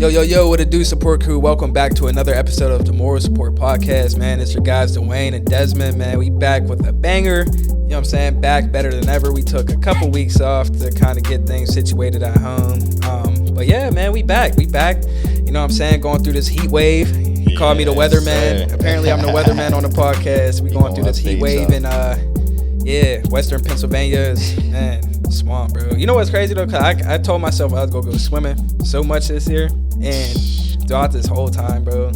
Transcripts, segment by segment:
Yo, what it do, support crew? Welcome back to another episode of the Moral Support Podcast, man. It's your guys, Duane and Desmond, man. We back with a banger, you know what I'm saying? Back better than ever. We took a couple weeks off to kind of get things situated at home. But yeah, man, we back. You know what I'm saying? Going through this heat wave. You call me the weatherman. Sir. Apparently, I'm the weatherman on the podcast. We going through this heat wave in, Western Pennsylvania is, man, swamp, bro. You know what's crazy, though? Cause I told myself I was going to go swimming so much this year. And throughout this whole time, bro.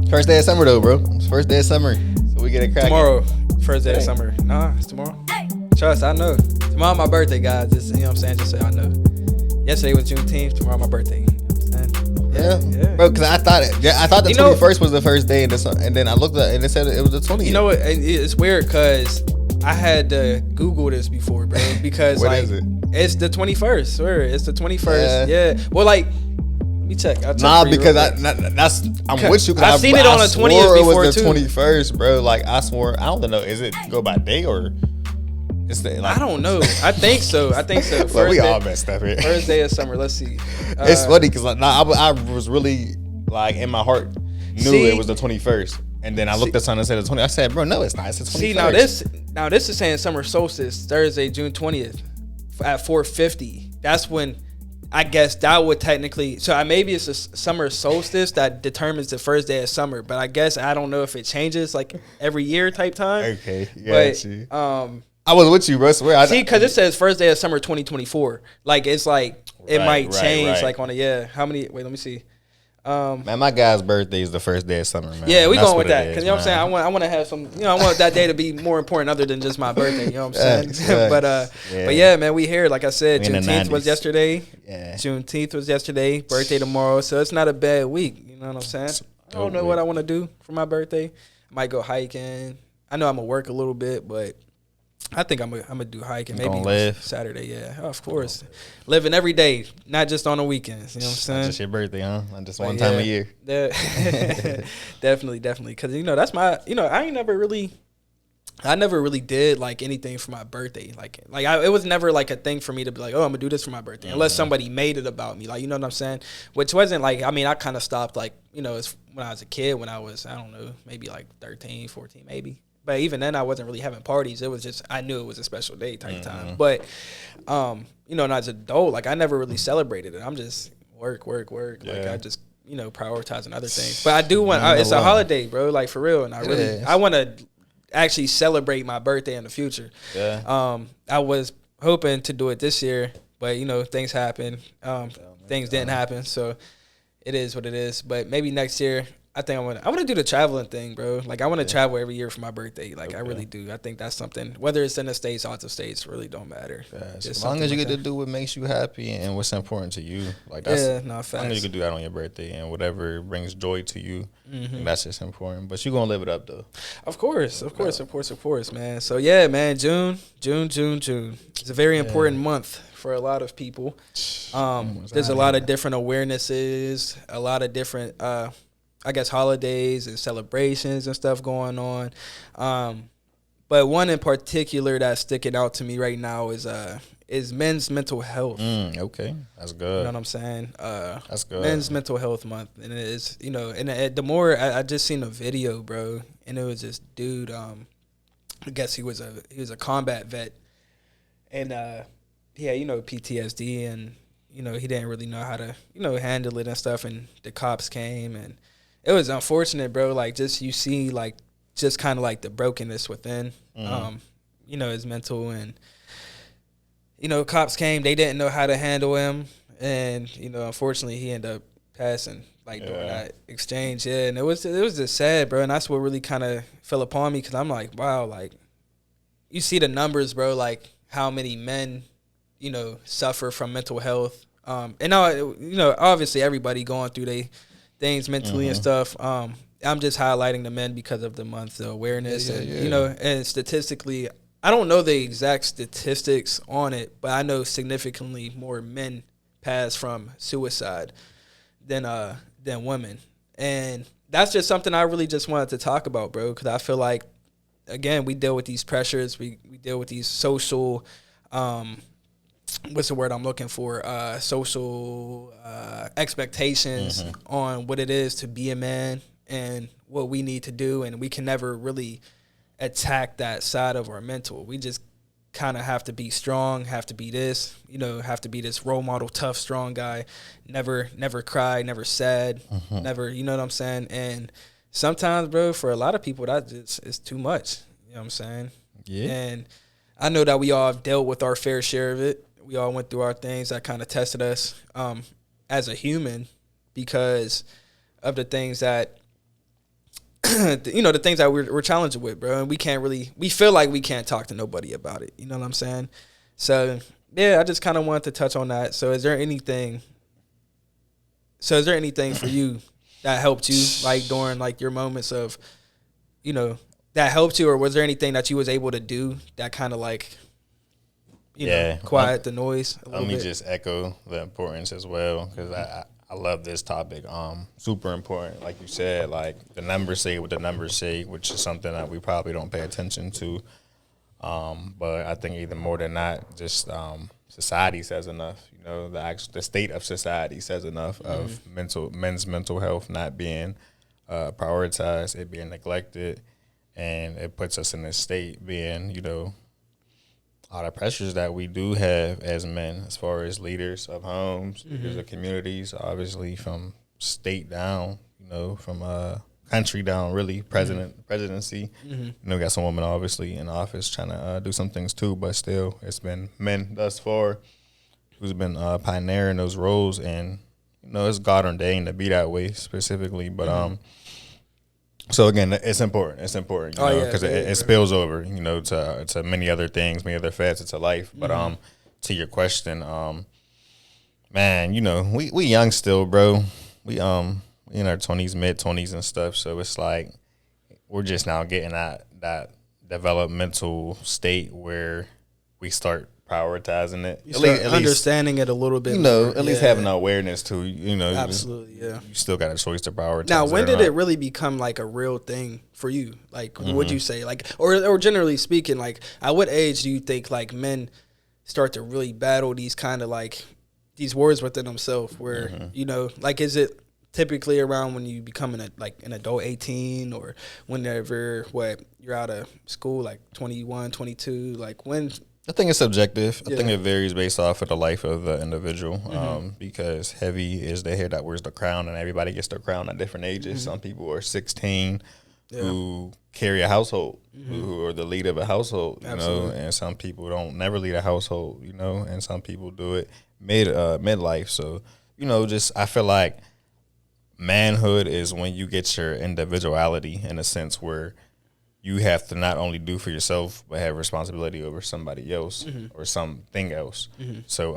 First day of summer, though, bro. It's first day of summer. So we get it cracking. Tomorrow, first day of summer. Nah, it's tomorrow. Trust, I know. Tomorrow my birthday, guys. Just, you know what I'm saying? Just so y'all know. Yesterday was Juneteenth. Tomorrow my birthday. You know what I'm saying? Yeah. Bro, because I thought the 21st was the first day, and then I looked up and it said it was the 20th. You know what? It's weird because I had to Google this before, bro. Because What like is it? It's the 21st. Swear, it's the 21st. Yeah. Well, like, let me check. Nah, because I'm with you. I've seen it on the 20th before it was the too. 21st, bro. Like I swore, I don't know. Is it go by day or? It's the, like, I don't know. I think so. Well, we all messed up here. First day of summer. Let's see. It's funny because like, I was really like in my heart knew it was the 21st, and then I looked at something and said the 20th. I said, bro, no, it's not. It's the 21st. See, now this is saying summer solstice, Thursday, June 20th at 4:50. That's when I guess that would technically. So maybe it's a summer solstice that determines the first day of summer. But I guess I don't know if it changes like every year type time. Okay, yeah. But I was with you, bro. Swear. See, because it says first day of summer 2024. Like it's like it might change. Right. Like on how many? Wait, let me see. Man, my guy's birthday is the first day of summer, man. Yeah, we That's going with that is, because you know what I'm saying. I want to have some. I want that day to be more important other than just my birthday. You know what I'm saying? But yeah, man, we here. Like I said, Juneteenth was yesterday. Yeah. Juneteenth was yesterday. Birthday tomorrow, so it's not a bad week. You know what I'm saying? I don't know what I want to do for my birthday. I might go hiking. I know I'm gonna work a little bit, but I think I'm gonna do hiking. Maybe live Saturday. Yeah, of course. Living every day, not just on the weekends. You know what I'm saying? Not just your birthday, huh? Not just one time a year. Definitely. Because that's my. I never really did like anything for my birthday. It was never like a thing for me to be like, oh, I'm gonna do this for my birthday, unless somebody made it about me. Like, you know what I'm saying? Which wasn't like. I mean, I kind of stopped like it's when I was a kid. When I was, I don't know, maybe like 13, 14, maybe. But even then, I wasn't really having parties. It was just, I knew it was a special day type time. But, and as an adult, like, I never really celebrated it. I'm just work. Yeah. Like, I just, prioritizing other things. But I do want, it's a holiday, bro, like, for real. And I want to actually celebrate my birthday in the future. Yeah. I was hoping to do it this year, but, things happen. Things didn't happen. So it is what it is. But maybe next year, I think I want to do the traveling thing, bro. Like, I want to travel every year for my birthday. Like, I really do. I think that's something, whether it's in the States, out of states, really don't matter. As long as you get to do what makes you happy and what's important to you. Like, that's, facts. As long as you can do that on your birthday and whatever brings joy to you, that's just important. But you're going to live it up, though. Of course, man. So, yeah, man, June. It's a very important month for a lot of people. There's a lot of different awarenesses, a lot of different I guess holidays and celebrations and stuff going on. But one in particular that's sticking out to me right now is men's mental health. Okay. That's good. You know what I'm saying? That's good. Men's mental health month. And it is, and the more I just seen a video, bro, and it was this dude, I guess he was a combat vet, and PTSD, and he didn't really know how to handle it and stuff, and the cops came, and it was unfortunate, bro. Like, just you see, like, just kind of like the brokenness within, his mental, and cops came. They didn't know how to handle him, and unfortunately, he ended up passing during that exchange. Yeah, and it was just sad, bro. And that's what really kind of fell upon me, because I'm like, wow, like, you see the numbers, bro. Like, how many men, suffer from mental health, and now obviously everybody going through things mentally and stuff. I'm just highlighting the men because of the month of awareness, and statistically, I don't know the exact statistics on it, but I know significantly more men pass from suicide than women, and that's just something I really just wanted to talk about, bro, because I feel like, again, we deal with these pressures, we deal with these social what's the word I'm looking for? Social expectations on what it is to be a man and what we need to do, and we can never really attack that side of our mental. We just kind of have to be strong, have to be this, have to be this role model, tough, strong guy, never cry, never sad, never, you know what I'm saying? And sometimes, bro, for a lot of people, that just is too much, you know what I'm saying? Yeah. And I know that we all have dealt with our fair share of it. We all went through our things that kind of tested us as a human because of the things that, the things that we're challenged with, bro. And we feel like we can't talk to nobody about it. You know what I'm saying? So, yeah, I just kind of wanted to touch on that. So is there anything for you that helped you, like, during, like, your moments of, that helped you? Or was there anything that you was able to do that kind of, like, quiet the noise a little bit? Let me just echo the importance as well, because I love this topic. Super important. Like you said, like the numbers say what the numbers say, which is something that we probably don't pay attention to. But I think even more than that, just society says enough. The state of society says enough of men's mental health not being prioritized, it being neglected, and it puts us in this state being, all the pressures that we do have as men, as far as leaders of homes, leaders of communities, obviously from state down, from country down, really, presidency. We got some women obviously in office trying to do some things too, but still, it's been men thus far who's been pioneering those roles, and it's God ordained to be that way specifically, but so again, it's important. It's important, because it spills over, to many other things, many other facets of life. But to your question, man, we young still, bro. We in our 20s, mid-20s and stuff. So it's like we're just now getting that developmental state where we start prioritizing it. At least understanding it a little bit. At least having awareness to, Absolutely, yeah. You still got a choice to prioritize. Now, when did it really become like a real thing for you? Like, would you say, like, or generally speaking, like, at what age do you think like men start to really battle these kind of like these wars within themselves? Where like, is it typically around when you become an adult, 18, or whenever you're out of school, like 21, 22, like when? I think it's subjective. I think it varies based off of the life of the individual, because heavy is the head that wears the crown, and everybody gets their crown at different ages. Some people are 16 who carry a household, who are the lead of a household, and some people don't never lead a household, and some people do it midlife. So, I feel like manhood is when you get your individuality in a sense where you have to not only do for yourself, but have responsibility over somebody else or something else. So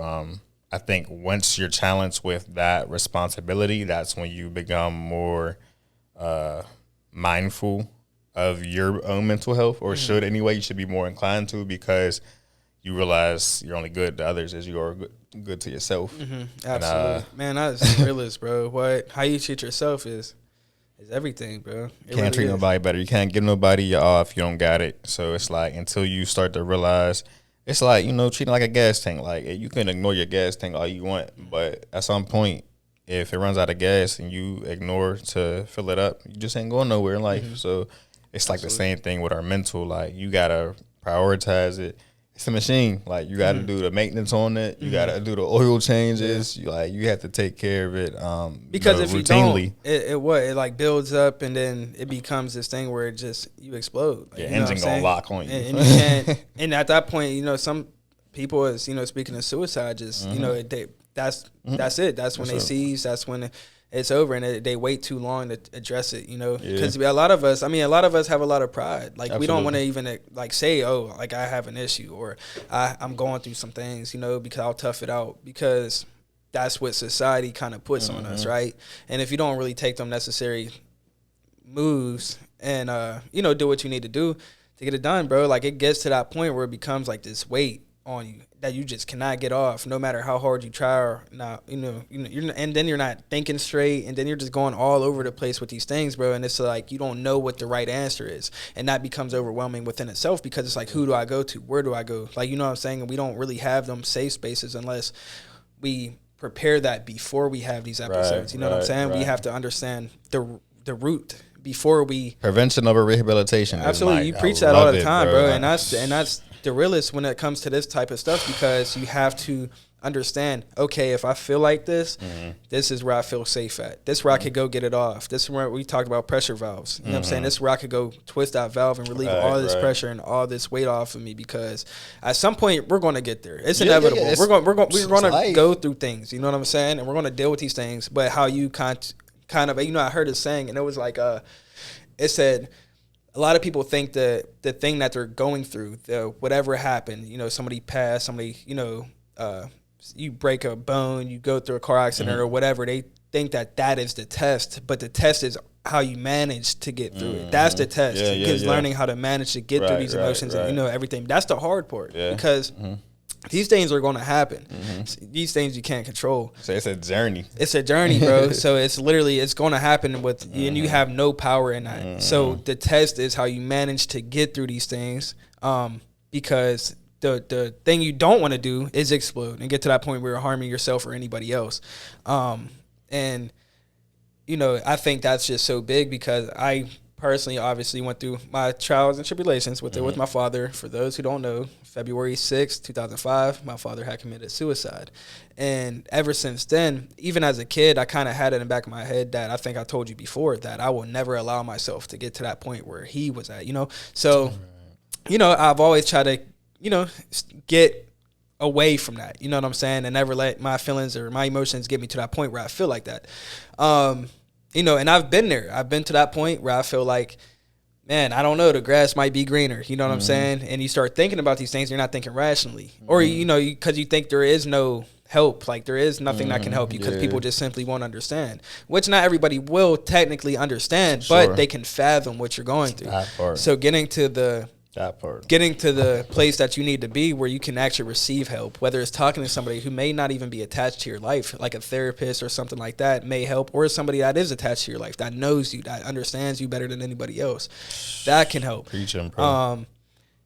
I think once you're challenged with that responsibility, that's when you become more mindful of your own mental health, or should anyway. You should be more inclined to, because you realize you're only good to others as you are good to yourself. Absolutely. Man, that's the realest, bro. How you treat yourself is everything, bro. You can't treat nobody better. You can't give nobody your all if you don't got it. So it's like, until you start to realize, it's like, treating like a gas tank. Like, you can ignore your gas tank all you want, but at some point, if it runs out of gas and you ignore to fill it up, you just ain't going nowhere in life. So it's like the same thing with our mental. Like, you gotta prioritize it. It's a machine. Like, you got to do the maintenance on it. You got to do the oil changes. You have to take care of it. Because if routinely. You don't, it like builds up, and then it becomes this thing where you explode. Like, your engine gonna lock on you. And you can't. And at that point, some people is speaking of suicide, just that's it. That's when they seize. That's when it's over, and they wait too long to address it, because a lot of us have a lot of pride. Like, we don't want to even like say, oh, like, I have an issue, or I'm going through some things, because I'll tough it out, because that's what society kind of puts on us, right? And if you don't really take them necessary moves and, do what you need to do to get it done, bro, like, it gets to that point where it becomes like this weight on you that you just cannot get off, no matter how hard you try or not. And then you're not thinking straight, and then you're just going all over the place with these things, bro. And it's like you don't know what the right answer is, and that becomes overwhelming within itself because it's like, who do I go to? Where do I go? Like, you know what I'm saying? And we don't really have them safe spaces unless we prepare that before we have these episodes. You know what I'm saying? We have to understand the root before we prevention over rehabilitation. Absolutely, you preach that all the time, bro. And that's the realest when it comes to this type of stuff, because you have to understand, okay, if I feel like this, this is where I feel safe at. This is where I could go get it off. This is where we talked about pressure valves. You know what I'm saying? This is where I could go twist that valve and relieve all this pressure and all this weight off of me, because at some point we're going to get there. It's inevitable. We're going to go through things. You know what I'm saying? And we're going to deal with these things. But how you kind of, I heard it saying, and it was like, it said, a lot of people think the thing that they're going through, whatever happened, somebody passed, somebody, you break a bone, you go through a car accident or whatever, they think that is the test, but the test is how you manage to get through it. That's the test. Learning how to manage to get through these emotions and, everything. That's the hard part because these things are going to happen. These things you can't control. So it's a journey. It's a journey, bro. So it's going to happen with, and you have no power in that. So the test is how you manage to get through these things, because the thing you don't want to do is explode and get to that point where you're harming yourself or anybody else. And, I think that's just so big, because I personally obviously went through my trials and tribulations with it with my father. For those who don't know, February 6, 2005, my father had committed suicide. And ever since then, even as a kid, I kind of had it in the back of my head that I think I told you before, that I will never allow myself to get to that point where he was at, So, I've always tried to, get away from that, you know what I'm saying, and never let my feelings or my emotions get me to that point where I feel like that. And I've been there. I've been to that point where I feel like, man, I don't know, the grass might be greener, you know what I'm saying? And you start thinking about these things, you're not thinking rationally. Or, because you think there is no help, like there is nothing that can help you, because people just simply won't understand, which not everybody will technically understand, but they can fathom what you're going through. So getting to the place that you need to be, where you can actually receive help, whether it's talking to somebody who may not even be attached to your life, like a therapist or something like that may help, or somebody that is attached to your life, that knows you, that understands you better than anybody else, that can help. Preaching, bro.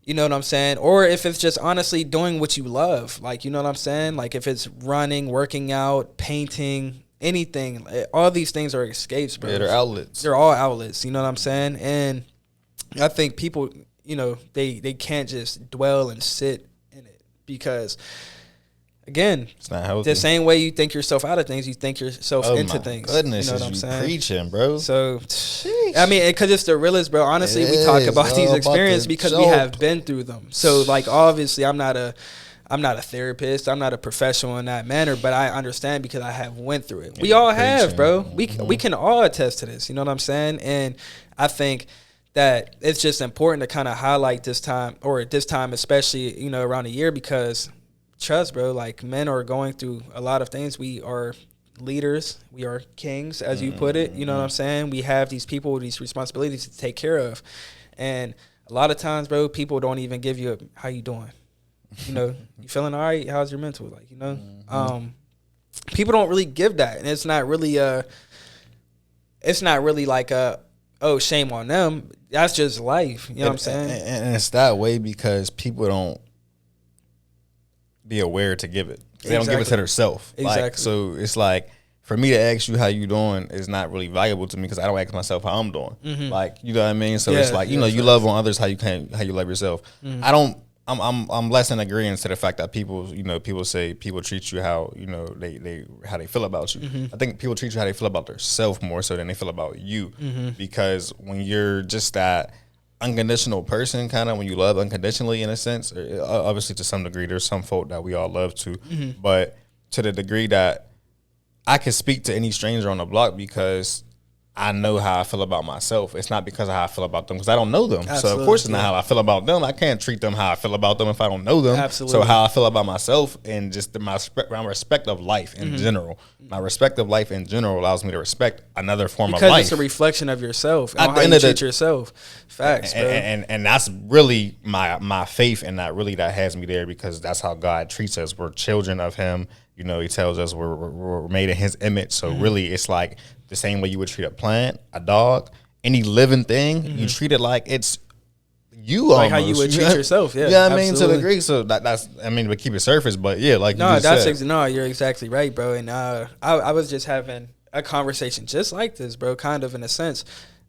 You know what I'm saying? Or if it's just honestly doing what you love, like, you know what I'm saying? Like if it's running, working out, painting, anything, all these things are escapes, bro. Yeah, they're outlets. They're all outlets, you know what I'm saying? And I think people, they can't just dwell and sit in it, because, again, it's not healthy. The same way you think yourself out of things, you think yourself into things. Goodness, you know what I'm saying? Preaching, bro. So, I mean, because it's the realest, bro. Honestly, we talk about these experiences because we have been through them. So, like, obviously, I'm not a therapist. I'm not a professional in that manner, but I understand because I have went through it. We all have, bro. We can all attest to this. You know what I'm saying? And I think that it's just important to kind of highlight this time especially, around a year, because trust, bro, like, men are going through a lot of things. We are leaders. We are kings, as you put it. You know what I'm saying? We have these people, these responsibilities to take care of. And a lot of times, bro, people don't even give you how you doing? You feeling all right? How's your mental? Like, people don't really give that. And it's not really like oh, shame on them. That's just life. You know what I'm saying? And it's that way because people don't be aware to give it. They don't give it to themselves. Exactly. Like, so it's like, for me to ask you how you doing is not really valuable to me, because I don't ask myself how I'm doing. Like, you know what I mean? So it's like, you love on others how you love yourself. I'm less than agreeing to the fact that people say people treat you how, how they feel about you. I think people treat you how they feel about themselves more so than they feel about you. Because when you're just that unconditional person, kind of, when you love unconditionally in a sense, obviously to some degree, there's some folk that we all love to, but to the degree that I can speak to any stranger on the block, because I know how I feel about myself. It's not because of how I feel about them, because I don't know them. Absolutely, so of course it's not how I feel about them. I can't treat them how I feel about them if I don't know them. Absolutely. So how I feel about myself and just my respect of life in general. My respect of life in general allows me to respect another form of life. Because it's a reflection of yourself and how you treat yourself. Facts, bro. And that's really my faith, and that has me there, because that's how God treats us. We're children of Him. You know, He tells us we're made in His image. So really, it's like the same way you would treat a plant, a dog, any living thing. You treat it like it's you, like almost. how you would treat yourself. Yeah, yeah. I mean, to the degree. So that's we keep it surface, but yeah, like no, you just said. No, you're exactly right, bro. And I was just having a conversation just like this, bro. Kind of in a sense,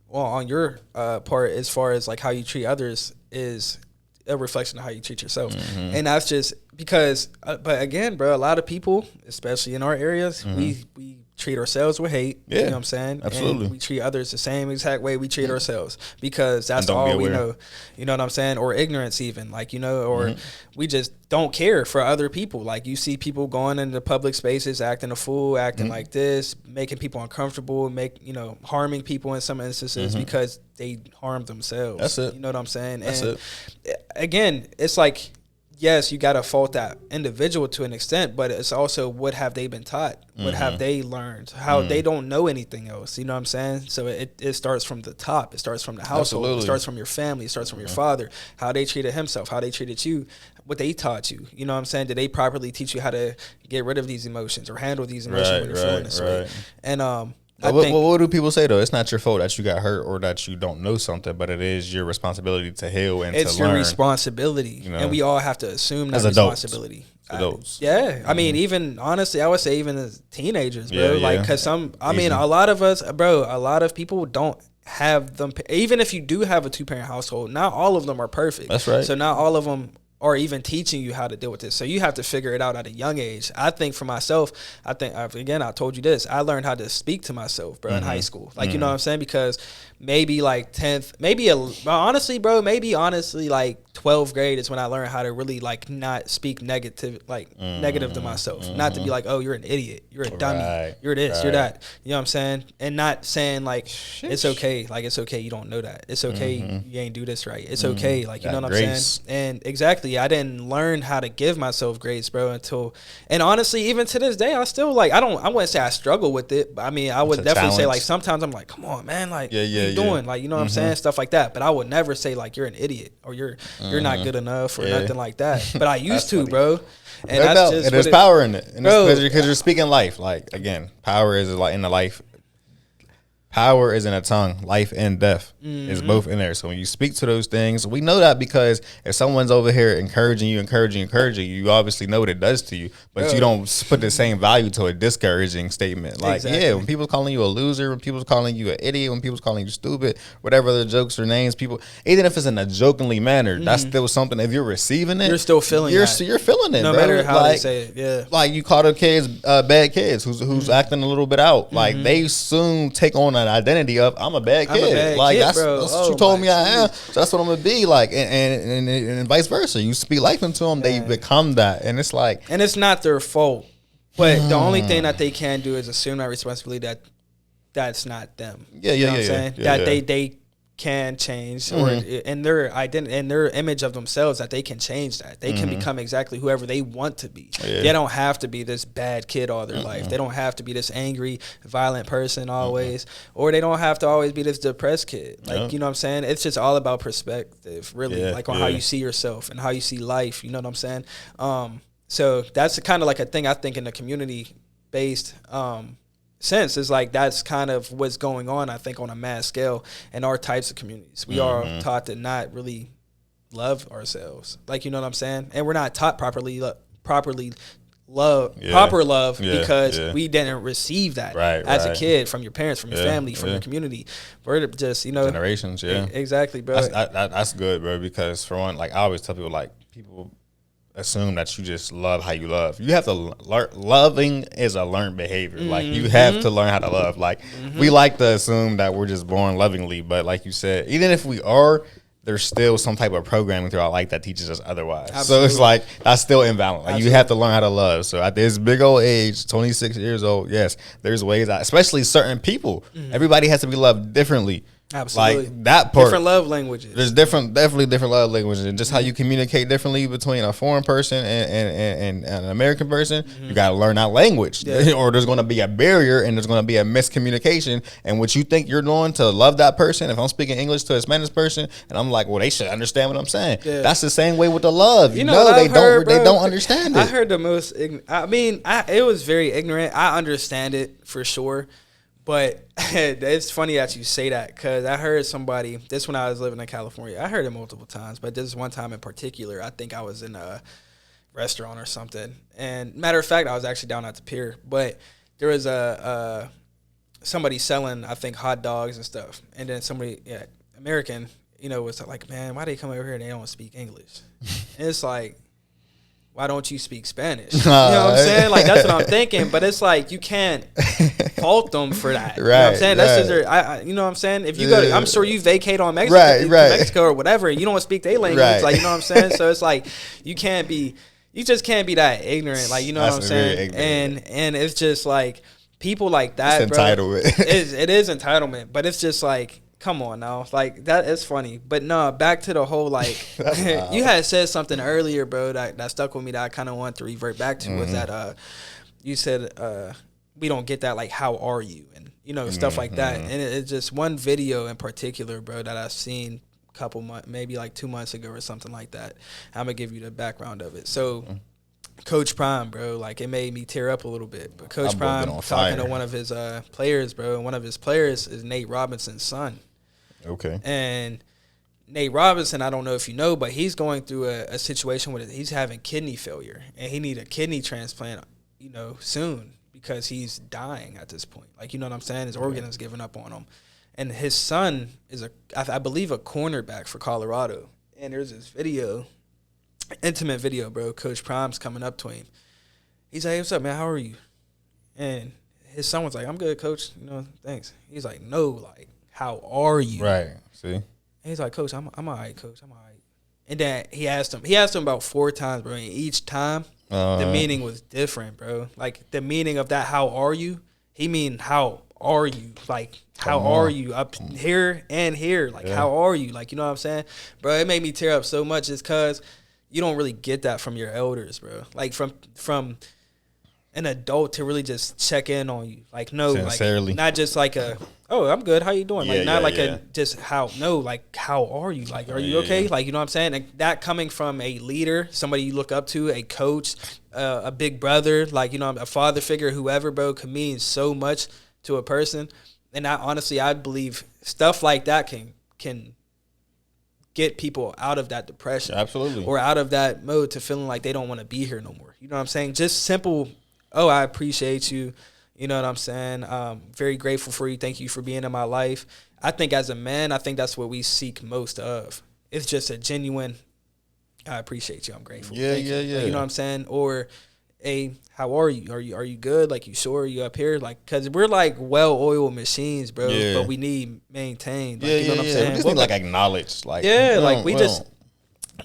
well, on your part, as far as like how you treat others is a reflection of how you treat yourself. And that's just because, but again, bro, a lot of people, especially in our areas, we treat ourselves with hate. Yeah, you know what I'm saying? Absolutely. And we treat others the same exact way we treat ourselves, because that's all we know. You know what I'm saying? Or ignorance even, like, you know, or we just don't care for other people. Like, you see people going into public spaces, acting a fool, acting like this, making people uncomfortable, harming people in some instances because they harm themselves. That's it. You know what I'm saying? That's and it. Again, it's like, yes, you got to fault that individual to an extent, but it's also what have they been taught? What have they learned? How they don't know anything else. You know what I'm saying? So it starts from the top. It starts from the household. Absolutely. It starts from your family. It starts from your father, how they treated himself, how they treated you, what they taught you. You know what I'm saying? Did they properly teach you how to get rid of these emotions or handle these emotions when you're feeling this way? And what do people say though? It's not your fault that you got hurt or that you don't know something, but it is your responsibility to heal and to learn. It's your responsibility, and we all have to assume that responsibility. Adults. I mean, even honestly, I would say even as teenagers, bro. Because a lot of us, bro, a lot of people don't have them. Even if you do have a 2-parent household, not all of them are perfect. That's right. So not all of them are even teaching you how to deal with this. So you have to figure it out at a young age. I think for myself, I told you this, I learned how to speak to myself, bro, in high school. Like, you know what I'm saying? Because maybe like 10th, maybe like 12th grade is when I learned how to really like not speak negative to myself. Not to be like, oh, you're an idiot, you're a dummy, you're this, you're that. You know what I'm saying? And not saying like, it's okay, you don't know that. It's okay, you ain't do this right. It's okay, like, you know what I'm saying? And exactly, I didn't learn how to give myself grace, bro, and honestly, even to this day, I still I wouldn't say I struggle with it, but I mean, I would definitely say like sometimes I'm like, come on, man, like, what you doing? Like, you know what I'm saying? Stuff like that. But I would never say like you're an idiot or you're not good enough or nothing like that. But I used to, bro. And that's just there's power in it, because you're speaking life. Like, again, power is like in the life. Power is in a tongue. Life and death is both in there. So when you speak to those things, we know that because if someone's over here encouraging you, you obviously know what it does to you, but you don't put the same value to a discouraging statement. Like, when people's calling you a loser, when people's calling you an idiot, when people's calling you stupid, whatever the jokes or names, even if it's in a jokingly manner, that's still something. If you're receiving it, you're still feeling you're feeling it, no matter how they say it. Yeah. Like, you call the kids bad kids who's acting a little bit out. Like, they soon take on an identity of I'm a bad kid. That's what you told me I am. So that's what I'm gonna be like, and vice versa. You speak life into them, they become that, and it's like, and it's not their fault. But the only thing that they can do is assume that responsibility that's not them. Yeah, you know what I'm saying? That they can change, or in their identity, in their image of themselves, that they can change that. They can become exactly whoever they want to be. They don't have to be this bad kid all their life. They don't have to be this angry, violent person always, or they don't have to always be this depressed kid. Like, you know what I'm saying? It's just all about perspective, really, like on how you see yourself and how you see life. You know what I'm saying? So that's kind of like a thing I think in the community-based sense is like that's kind of what's going on, I think, on a mass scale in our types of communities. We are taught to not really love ourselves, like, you know what I'm saying? And we're not taught proper love because we didn't receive that as a kid from your parents, from your family, from your community. We're just, generations. Exactly, bro. That's good, bro, because for one, like, I always tell people, like, people assume that you just love how you love. You have to learn. Loving is a learned behavior. Like, you have to learn how to love. Like, we like to assume that we're just born lovingly, but like you said, even if we are, there's still some type of programming throughout life that teaches us otherwise. Absolutely. So it's like that's still invalid. Like Absolutely. you have to learn how to love. So at this big old age, 26 years old, yes, there's ways that, especially certain people, everybody has to be loved differently. Absolutely. Like that part. Different love languages. There's definitely different love languages, and just how you communicate differently between a foreign person and an American person. You got to learn that language, or there's going to be a barrier and there's going to be a miscommunication. And what you think you're doing to love that person, if I'm speaking English to a Spanish person, and I'm like, well, they should understand what I'm saying. Yeah. That's the same way with the love. You know they don't understand it. I heard the most. It was very ignorant. I understand it for sure. But it's funny that you say that because I heard somebody, this when I was living in California, I heard it multiple times, but this one time in particular, I think I was in a restaurant or something. And matter of fact, I was actually down at the pier, but there was somebody selling, I think, hot dogs and stuff. And then somebody, American, was like, man, why they come over here and they don't speak English? And it's like, why don't you speak Spanish? You know what I'm saying? Like, that's what I'm thinking. But it's like, you can't fault them for that. You know what I'm saying? That's just their, you know what I'm saying? If you go to, I'm sure you vacate on Mexico, Mexico or whatever, you don't speak their language. Like, you know what I'm saying? So it's like, you just can't be that ignorant. Like, you know what I'm saying? And it's just like, people like that, it's entitlement. It is entitlement. But it's just like, come on now. Like, that is funny. But no, back to the whole, like, you had said something earlier, bro, that stuck with me that I kind of want to revert back to was that you said we don't get that, like, how are you? And, stuff like that. And it's just one video in particular, bro, that I've seen a couple months, maybe like 2 months ago or something like that. I'm going to give you the background of it. So, Coach Prime, bro, like, it made me tear up a little bit. But Coach Prime talking to one of his players, bro, and one of his players is Nate Robinson's son. Okay. And Nate Robinson, I don't know if you know, but he's going through a situation where he's having kidney failure, and he need a kidney transplant, soon because he's dying at this point. Like, you know what I'm saying? His organ is giving up on him. And his son is, I believe, a cornerback for Colorado. And there's this video, intimate video, bro. Coach Prime's coming up to him. He's like, hey, what's up, man? How are you? And his son was like, I'm good, coach. Thanks. He's like, no, like, how are you? Right. See? And he's like, coach, I'm all right, coach. I'm all right. And then he asked him about 4 times, bro. And each time, the meaning was different, bro. Like, the meaning of that, how are you? He mean, how are you? Like, how are you up here and here? Like, how are you? Like, you know what I'm saying? Bro, it made me tear up so much. It's because you don't really get that from your elders, bro. Like, from an adult to really just check in on you. Like, no, sincerely. Like, not just like oh, I'm good. How you doing? Like, not like just how are you? Like, are you okay? Like, you know what I'm saying? Like, that coming from a leader, somebody you look up to, a coach, a big brother, like, a father figure, whoever, bro, can mean so much to a person. And I believe stuff like that can get people out of that depression. Absolutely. Or out of that mode to feeling like they don't want to be here no more. You know what I'm saying? Just simple, oh, I appreciate you. You know what I'm saying? Very grateful for you. Thank you for being in my life. I think as a man, I think that's what we seek most of. It's just a genuine, I appreciate you. I'm grateful. Yeah. You know what I'm saying? Or how are you? Are you good? Like, you sure? You up here? Like, because we're like well-oiled machines, bro. Yeah. But we need maintained. Like, you know what I'm saying? We just need, like, acknowledged. Like,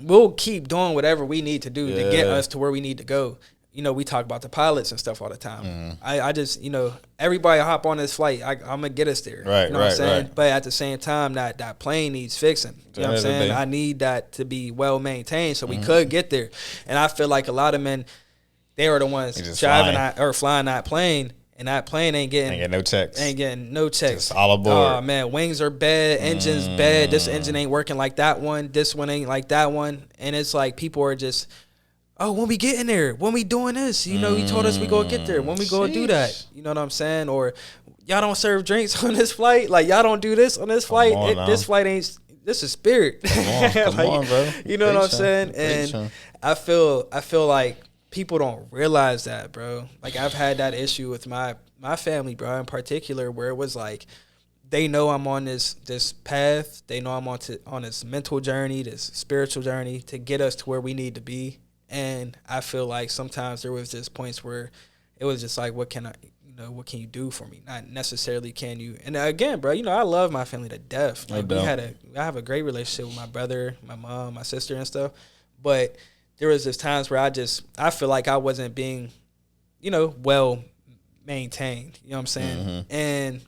we'll keep doing whatever we need to do to get us to where we need to go. We talk about the pilots and stuff all the time. I just, everybody hop on this flight. I'm going to get us there. Right, you know what I'm saying? But at the same time, that plane needs fixing. You know what I'm saying? I need that to be well maintained so we could get there. And I feel like a lot of men, they are the ones driving flying that plane, and that plane ain't getting no checks. Just all aboard. Oh, man, wings are bad, engine's bad. This engine ain't working like that one. This one ain't like that one. And it's like people are just, oh, when we get in there, when we doing this, you told us we go get there. When we go do that, you know what I'm saying? Or y'all don't serve drinks on this flight. Like, y'all don't do this on this flight. This flight ain't. This is Spirit. Come on, bro. You know what I'm saying? And I feel like people don't realize that, bro. Like, I've had that issue with my family, bro, in particular, where it was like, they know I'm on this path. They know I'm on this mental journey, this spiritual journey to get us to where we need to be. And I feel like sometimes there was just points where it was just like, what can you do for me? Not necessarily can you. And again, bro, I love my family to death. Like, I have a great relationship with my brother, my mom, my sister and stuff. But there was just times where I feel like I wasn't being, well maintained. You know what I'm saying? Mm-hmm. And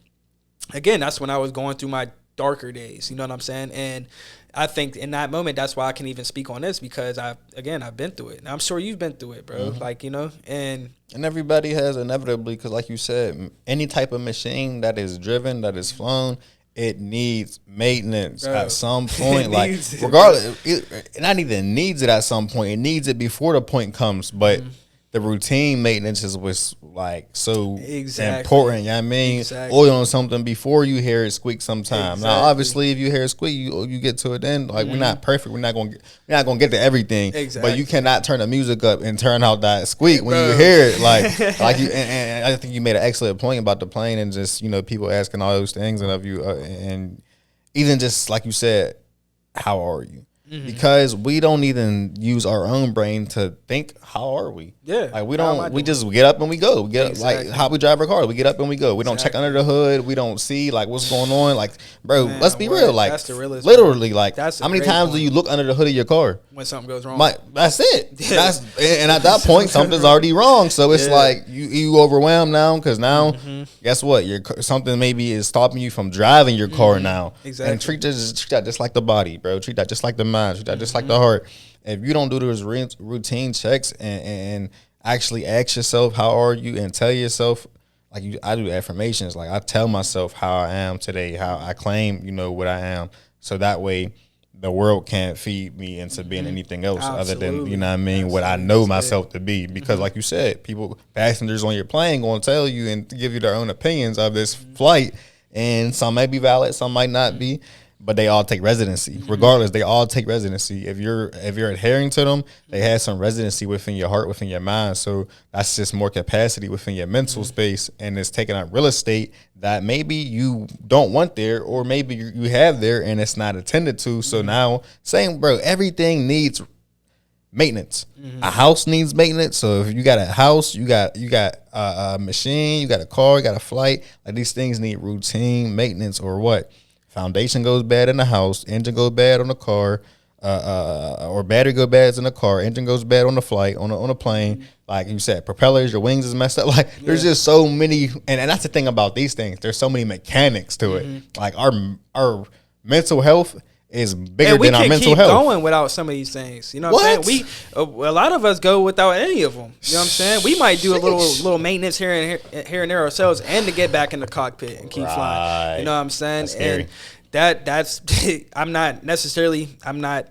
again, that's when I was going through my darker days. You know what I'm saying? And I think in that moment, that's why I can even speak on this, because I've been through it. And I'm sure you've been through it, bro. Mm-hmm. Like, and everybody has, inevitably, because like you said, any type of machine that is driven, that is flown, it needs maintenance at some point. Like, regardless, it not even needs it at some point. It needs it before the point comes. But the routine maintenance is what's like so important. You know what I mean? Exactly. Oil on something before you hear it squeak sometime. Exactly. Now, obviously, if you hear it squeak, you get to it then. Like, we're not perfect. We're not gonna get to everything. Exactly. But you cannot turn the music up and turn out that squeak when you hear it. Like you. And I think you made an excellent point about the plane and just people asking all those things and of you and even just like you said, how are you? Mm-hmm. Because we don't even use our own brain to think, how are we? Yeah. Like, we don't, we just get up and we go. We get up, like how we drive our car. We get up and we go. We don't check under the hood. We don't see like what's going on. Like, bro, let's be real. Like, that's the realest, literally, like, how many times do you look under the hood of your car? When something goes wrong. That's it. And at that point, something's already wrong. So it's like you overwhelmed now, because now, guess what? Something maybe is stopping you from driving your car now. Exactly. And treat that just like the body, bro. Treat that just like the mind. Treat that just like the heart. If you don't do those routine checks and actually ask yourself, how are you? And tell yourself, like I do affirmations. Like, I tell myself how I am today, how I claim, what I am. So that way the world can't feed me into being anything else other than, what I know myself to be. Because like you said, passengers on your plane going to tell you and give you their own opinions of this flight. And some may be valid, some might not be. But they all take residency. Regardless, they all take residency. If you're adhering to them, they have some residency within your heart, within your mind. So that's just more capacity within your mental space, and it's taking up real estate that maybe you don't want there, or maybe you have there and it's not attended to. So now, everything needs maintenance. A house needs maintenance. So if you got a house, you got a machine, you got a car, you got a flight. Like, these things need routine maintenance, or what? Foundation goes bad in the house, engine goes bad on the car, or battery goes bad in the car, engine goes bad on the flight, on a plane. Like you said, propellers, your wings is messed up. Like, there's just so many, and that's the thing about these things. There's so many mechanics to it. Like, our mental health is bigger than our mental health. We can keep going without some of these things. You know what I'm saying? A lot of us go without any of them. You know what I'm saying? We might do a little maintenance here and there ourselves, and to get back in the cockpit and keep flying. You know what I'm saying? That's scary. And that's I'm not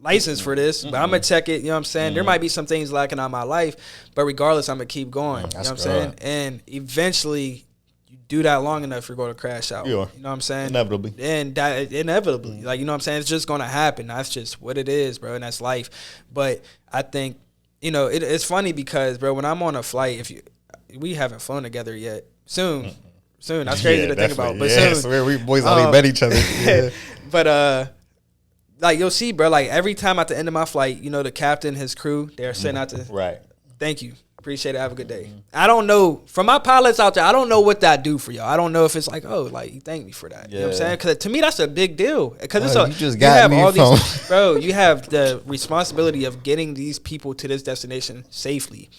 licensed for this, but I'm gonna check it. You know what I'm saying? There might be some things lacking on my life, but regardless, I'm gonna keep going. You know what I'm saying? And eventually, do that long enough, you're going to crash out. You know what I'm saying? Inevitably. And that inevitably, like, you know what I'm saying? It's just going to happen. That's just what it is, bro, and that's life. But I think, it's funny because, bro, when I'm on a flight, we haven't flown together yet. Soon. That's crazy to think about. But soon. We boys only met each other. Yeah. But, like, you'll see, bro, like, every time at the end of my flight, the captain, his crew, they're sitting out to, right. Thank you. Appreciate it. Have a good day. I don't know, from my pilots out there, I don't know what that do for y'all. I don't know if it's like, oh, like, you thank me for that. You know what I'm saying? Because to me, that's a big deal. Because bro, you have the responsibility of getting these people to this destination safely.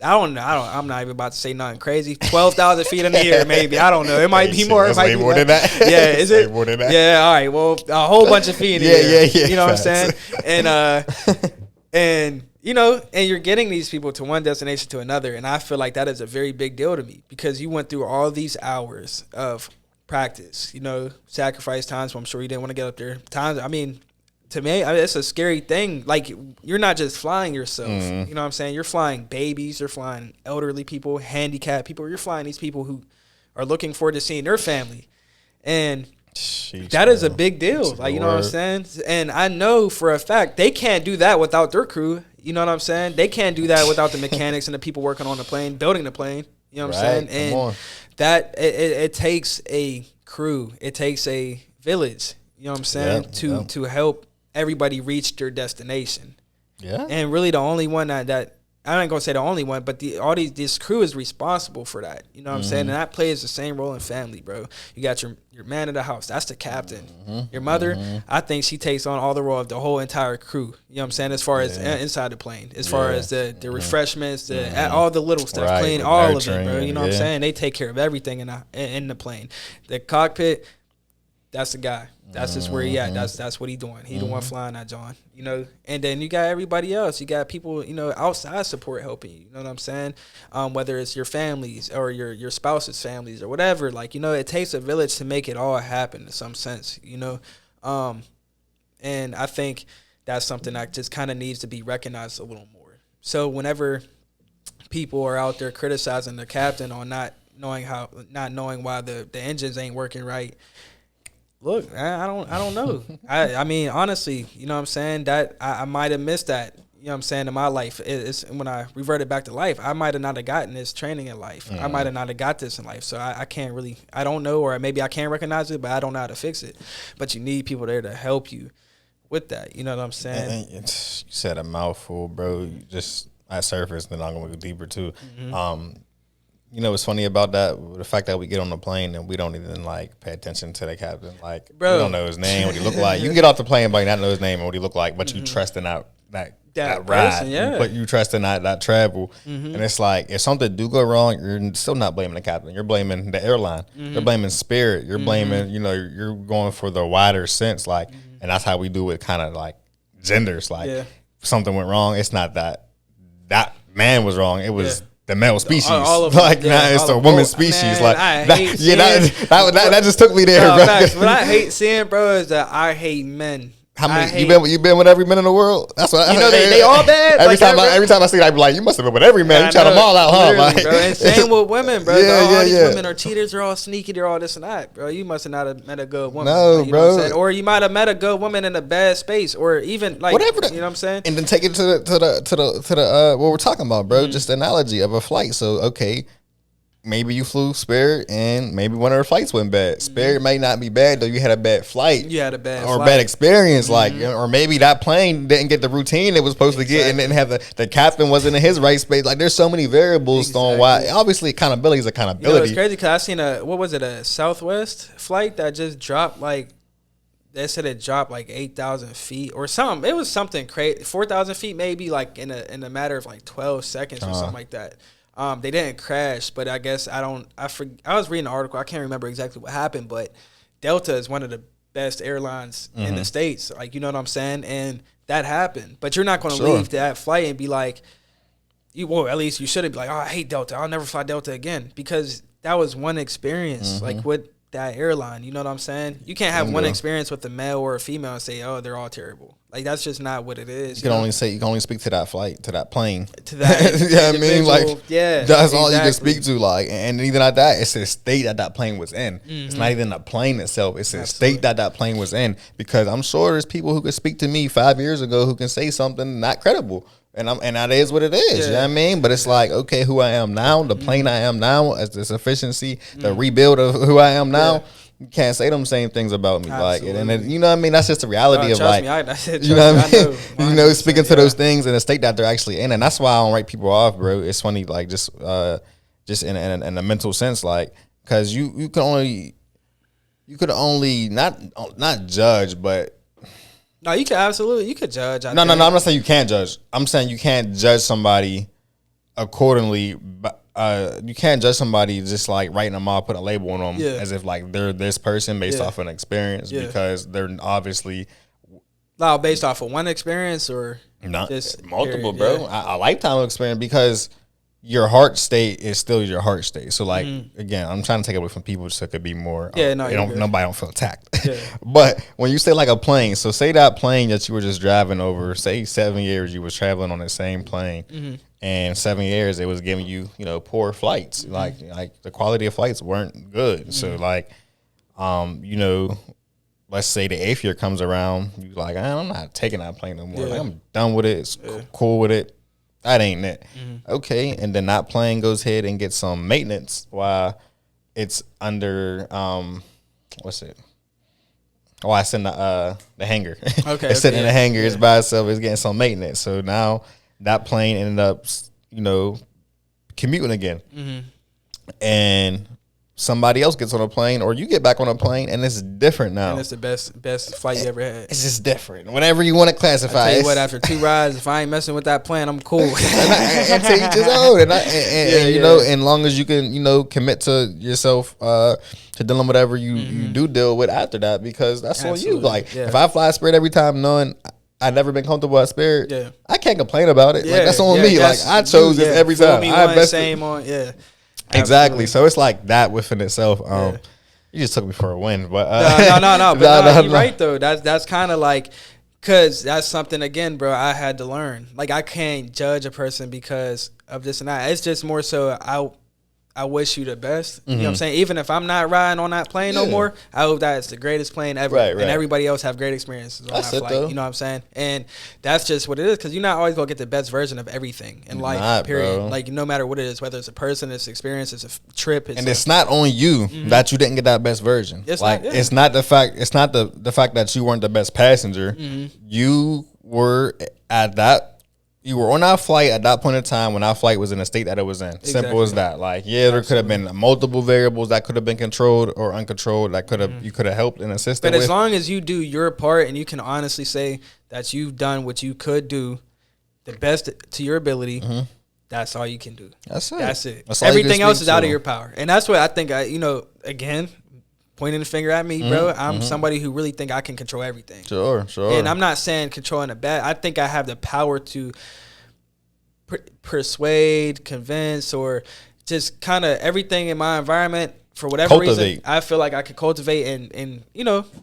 I'm not even about to say nothing crazy. 12,000 feet in the air, maybe. I don't know. It might be more. It might be more than that. Yeah, is it? More than that. Yeah, all right. Well, a whole bunch of feet in the air. Yeah. You know what I'm saying? And and you're getting these people to one destination to another, and I feel like that is a very big deal to me, because you went through all these hours of practice, sacrifice times. So I'm sure you didn't want to get up there. Times, to me, it's a scary thing. Like, you're not just flying yourself. You know what I'm saying? You're flying babies. You're flying elderly people, handicapped people. You're flying these people who are looking forward to seeing their family. And that is a big deal. Like, you know what I'm saying? And I know for a fact they can't do that without their crew. You know what I'm saying? They can't do that without the mechanics and the people working on the plane, building the plane. You know what I'm saying? And that it takes a crew. It takes a village. You know what I'm saying? To help everybody reach their destination. Yeah. And really the only one that I ain't gonna say the only one, but this crew is responsible for that. You know what I'm saying? And that plays the same role in family, bro. You got your man of the house. That's the captain. Your mother, I think she takes on all the role of the whole entire crew. You know what I'm saying? As far as inside the plane, as far as the refreshments, all the little stuff, clean, all of it, bro. You know what I'm saying? They take care of everything in the plane. The cockpit, that's the guy. That's just where he at. That's what he doing. He the one flying that John, you know. And then you got everybody else. You got people, you know, outside support helping you. You know what I'm saying? Whether it's your families or your spouse's families or whatever. Like, you know, it takes a village to make it all happen in some sense, you know. And I think that's something that just kind of needs to be recognized a little more. So whenever people are out there criticizing the captain on not knowing why the engines ain't working right. Look, I don't know. I mean, honestly, you know what I'm saying? That I might have missed that, you know what I'm saying, in my life. It's when I reverted back to life, I might have not have gotten this training in life. I might have not have got this in life. So I can't really, I don't know, or maybe I can recognize it, but I don't know how to fix it. But you need people there to help you with that. You know what I'm saying? And you said a mouthful, bro. You just, I surfaced, and then I'm going to go deeper, too. You know what's funny about that? The fact that we get on the plane and we don't even, like, pay attention to the captain. Like, bro, we don't know his name, what he look like. You can get off the plane but not know his name and what he look like, but you trust in that ride. Person, yeah. You trust in that travel. And it's like, if something do go wrong, you're still not blaming the captain. You're blaming the airline. You're blaming Spirit. You're blaming, you know, you're going for the wider sense. Like, and that's how we do it kind of like genders. Like, if something went wrong, it's not that man was wrong. It was the male species. All of like, now it's the woman species. Man, like, that just took me there, bro. Facts. What I hate seeing, bro, is that I hate men. How many you been with every man in the world? That's what you know. They all bad. Every time I see that, I be like, you must have been with every man. You try them all out, huh? Like, bro. And same with women, bro. All these women are cheaters. They're all sneaky. They're all this and that, bro. You must have not have met a good woman. No, like, bro. Or you might have met a good woman in a bad space, or even like whatever. You know what I'm saying? And then take it to the what we're talking about, bro. Just the analogy of a flight. So okay. Maybe you flew Spirit and maybe one of her flights went bad. Spirit may not be bad though. You had a bad flight. You had a bad or bad experience, like, or maybe that plane didn't get the routine it was supposed to get, and didn't have the captain wasn't in his right space. Like, there's so many variables on why. Obviously, accountability is accountability. You know, it's crazy because I seen a Southwest flight that just dropped like. They said it dropped like 8,000 feet or something. It was something crazy, 4,000 feet maybe, like in a matter of like 12 seconds or something like that. They didn't crash, but I guess I was reading an article. I can't remember exactly what happened, but Delta is one of the best airlines in the States. Like, you know what I'm saying? And that happened. But you're not going to leave that flight and be like, at least you shouldn't be like, oh, I hate Delta. I'll never fly Delta again. Because that was one experience, like with that airline. You know what I'm saying? You can't have one experience with a male or a female and say, oh, they're all terrible. Like, that's just not what it is. You can only speak to that flight, to that plane. To that you know what I mean? Like, that's all you can exactly. speak to. Like, and even like that, it's the state that plane was in. It's not even the plane itself. It's the state that plane was in. Because I'm sure there's people who could speak to me 5 years ago who can say something not credible. And that is what it is. You know what I mean? But it's like, okay, who I am now, the plane I am now, as this efficiency, the rebuild of who I am now. You can't say them same things about me. Absolutely. Like, and you know what I mean? That's just the reality of like, you know what I mean? You know, speaking to those things in the state that they're actually in. And that's why I don't write people off, bro. It's funny, like, just in a mental sense, like, because you could only not judge, but. No, you can judge. No, I'm not saying you can't judge. I'm saying you can't judge somebody accordingly. You can't judge somebody just like writing them off, put a label on them as if like they're this person based off an experience because they're obviously. No, based off of one experience or not just multiple, bro. A lifetime of experience because your heart state is still your heart state. So like again, I'm trying to take it away from people so it could be more. Nobody don't feel attacked. Yeah. But when you say like a plane, so say that plane that you were just driving over, say 7 years you was traveling on the same plane, and 7 years it was giving you poor flights. Like the quality of flights weren't good. So like, let's say the 8th year comes around, you like, I'm not taking that plane no more. Like, I'm done with it. It's cool with it. That ain't it. Okay, and then that plane goes ahead and gets some maintenance while it's under what's it? Oh, it's in the hangar. Okay, it's sitting in the hangar. It's by itself. It's getting some maintenance. So now that plane ended up commuting again, and somebody else gets on a plane, or you get back on a plane, and it's different now. And it's the best flight you ever had. It's just different. Whatever you want to classify. I tell you what, after 2 rides, if I ain't messing with that plan, I'm cool. and to each his own. And you know, as long as you can, commit to yourself to dealing with whatever you do deal with after that, because that's on you. Like, if I fly Spirit every time knowing I've never been comfortable at Spirit, I can't complain about it. Like, that's on me. Like, I chose this every time. Exactly. So it's like that within itself. You just took me for a win, but no. But you're right though. That's kind of like, cause that's something again, bro. I had to learn. Like, I can't judge a person because of this and that. It's just more so I wish you the best. You know what I'm saying? Even if I'm not riding on that plane no more, I hope that it's the greatest plane ever. Right. And everybody else have great experiences on that flight. Though. You know what I'm saying? And that's just what it is, because you're not always going to get the best version of everything in life, period. Bro. Like, no matter what it is, whether it's a person, it's experience, it's a trip. It's not on you that you didn't get that best version. It's not the fact that you weren't the best passenger. You were You were on that flight at that point in time when our flight was in the state that it was in. Exactly. Simple as that. Like, there could have been multiple variables that could have been controlled or uncontrolled that you could have helped and assisted But as long as you do your part and you can honestly say that you've done what you could do the best to your ability, that's all you can do. That's it. Everything else is out of your power. And that's what I think, again, pointing the finger at me, bro. I'm somebody who really think I can control everything. Sure. And I'm not saying controlling a bad. I think I have the power to persuade, convince, or just kind of everything in my environment for whatever reason. I feel like I could cultivate and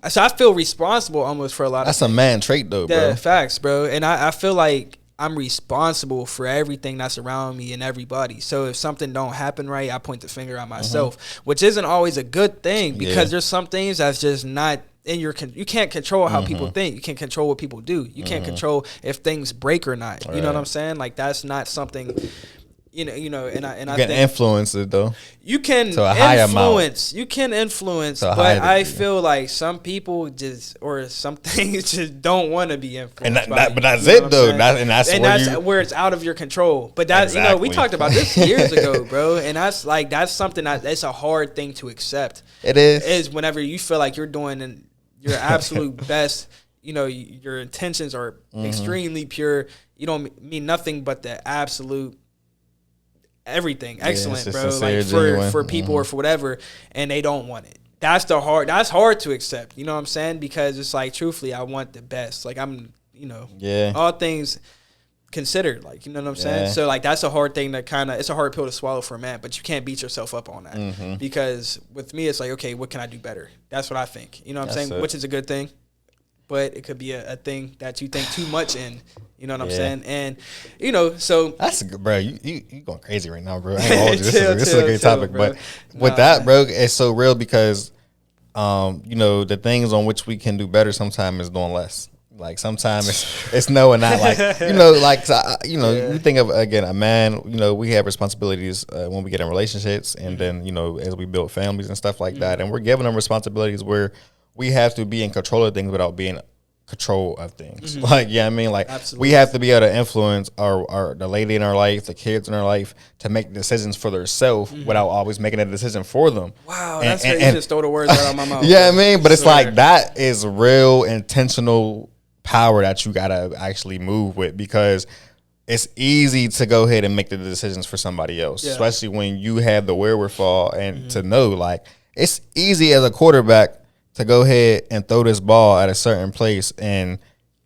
so I feel responsible almost for a lot of things. That's a man trait though, bro. Yeah, facts, bro. And I feel like I'm responsible for everything that's around me and everybody. So if something don't happen right, I point the finger at myself, which isn't always a good thing, because there's some things that's just not in your you can't control how people think. You can't control what people do. You can't control if things break or not. You know what I'm saying? Like, that's not something. And I can influence it though. You can influence. You can influence, but I feel like some people or some things just don't want to be influenced. But that's it though. That's where it's out of your control. But that's we talked about this years ago, bro. And that's something that's a hard thing to accept. It is. It is whenever you feel like you're doing your absolute best. Your intentions are extremely pure. You don't mean nothing but the absolute. Everything excellent, bro. Like for people or for whatever, and they don't want it. That's hard to accept. You know what I'm saying? Because it's like, truthfully, I want the best. Like, I'm, all things considered. Like, you know what I'm saying? So like, that's a hard thing it's a hard pill to swallow for a man. But you can't beat yourself up on that, because with me, it's like, okay, what can I do better? That's what I think. You know what I'm saying? Which is a good thing. But it could be a thing that you think too much in. You know what I'm saying? And, so. That's good, bro. You going crazy right now, bro. I ain't gonna hold you. This is a great topic. Bro. But with that, bro, it's so real because, the things on which we can do better sometimes is doing less. Like, sometimes it's knowing that, like, you think of, again, a man, we have responsibilities when we get in relationships, and then, as we build families and stuff like that. And we're giving them responsibilities where we have to be in control of things without being control of things. Like, like, absolutely. We have to be able to influence the lady in our life, the kids in our life, to make decisions for themselves without always making a decision for them. Wow, that's crazy. You just throw the words out of my mouth. But it's like, that is real intentional power that you gotta actually move with, because it's easy to go ahead and make the decisions for somebody else, especially when you have the wherewithal and to know, like, it's easy as a quarterback to go ahead and throw this ball at a certain place and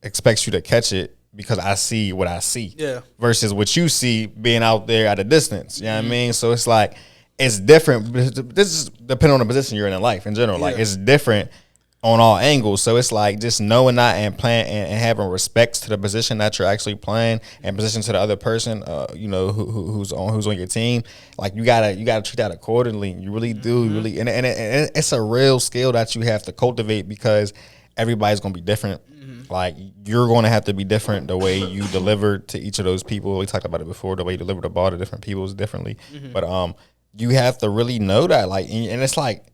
expects you to catch it because I see what I see. Yeah. Versus what you see being out there at a distance. You know what I mean? So it's like, it's different. This is depending on the position you're in life in general. Like, it's different on all angles. So it's like, just knowing that and playing and having respects to the position that you're actually playing and position to the other person, who's on your team. Like, you gotta treat that accordingly. You really do, really, and it's a real skill that you have to cultivate, because everybody's gonna be different. Like, you're gonna have to be different. The way you deliver to each of those people, we talked about it before. The way you deliver the ball to different people is differently. But you have to really know that. Like, and it's like,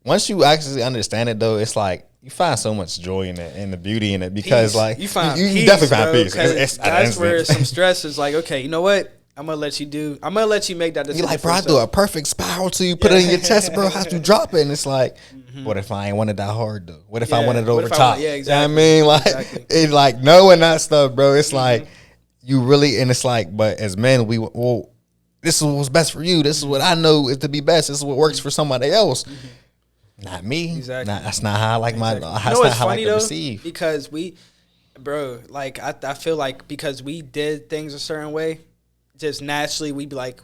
once you actually understand it, though, it's like, you find so much joy in it and the beauty in it, because peace. Like, you find you peace, definitely find peace. That's where some stress is like, okay, you know what? I'm gonna let you make that decision. You like, bro, I do a perfect spiral to you, put it in your chest, bro. How you drop it? And it's like, what if I ain't want it that hard though? What if I want it over top? Yeah, exactly. You know what I mean? Like, it's like knowing that stuff, bro. It's like you really, and it's like, but as men, this is what's best for you. This is what I know is to be best. This is what works for somebody else. Not me. Exactly. That's not how I like my. That's You know not how I funny, like to though? receive. Because like I feel like because we did things a certain way, just naturally we be like,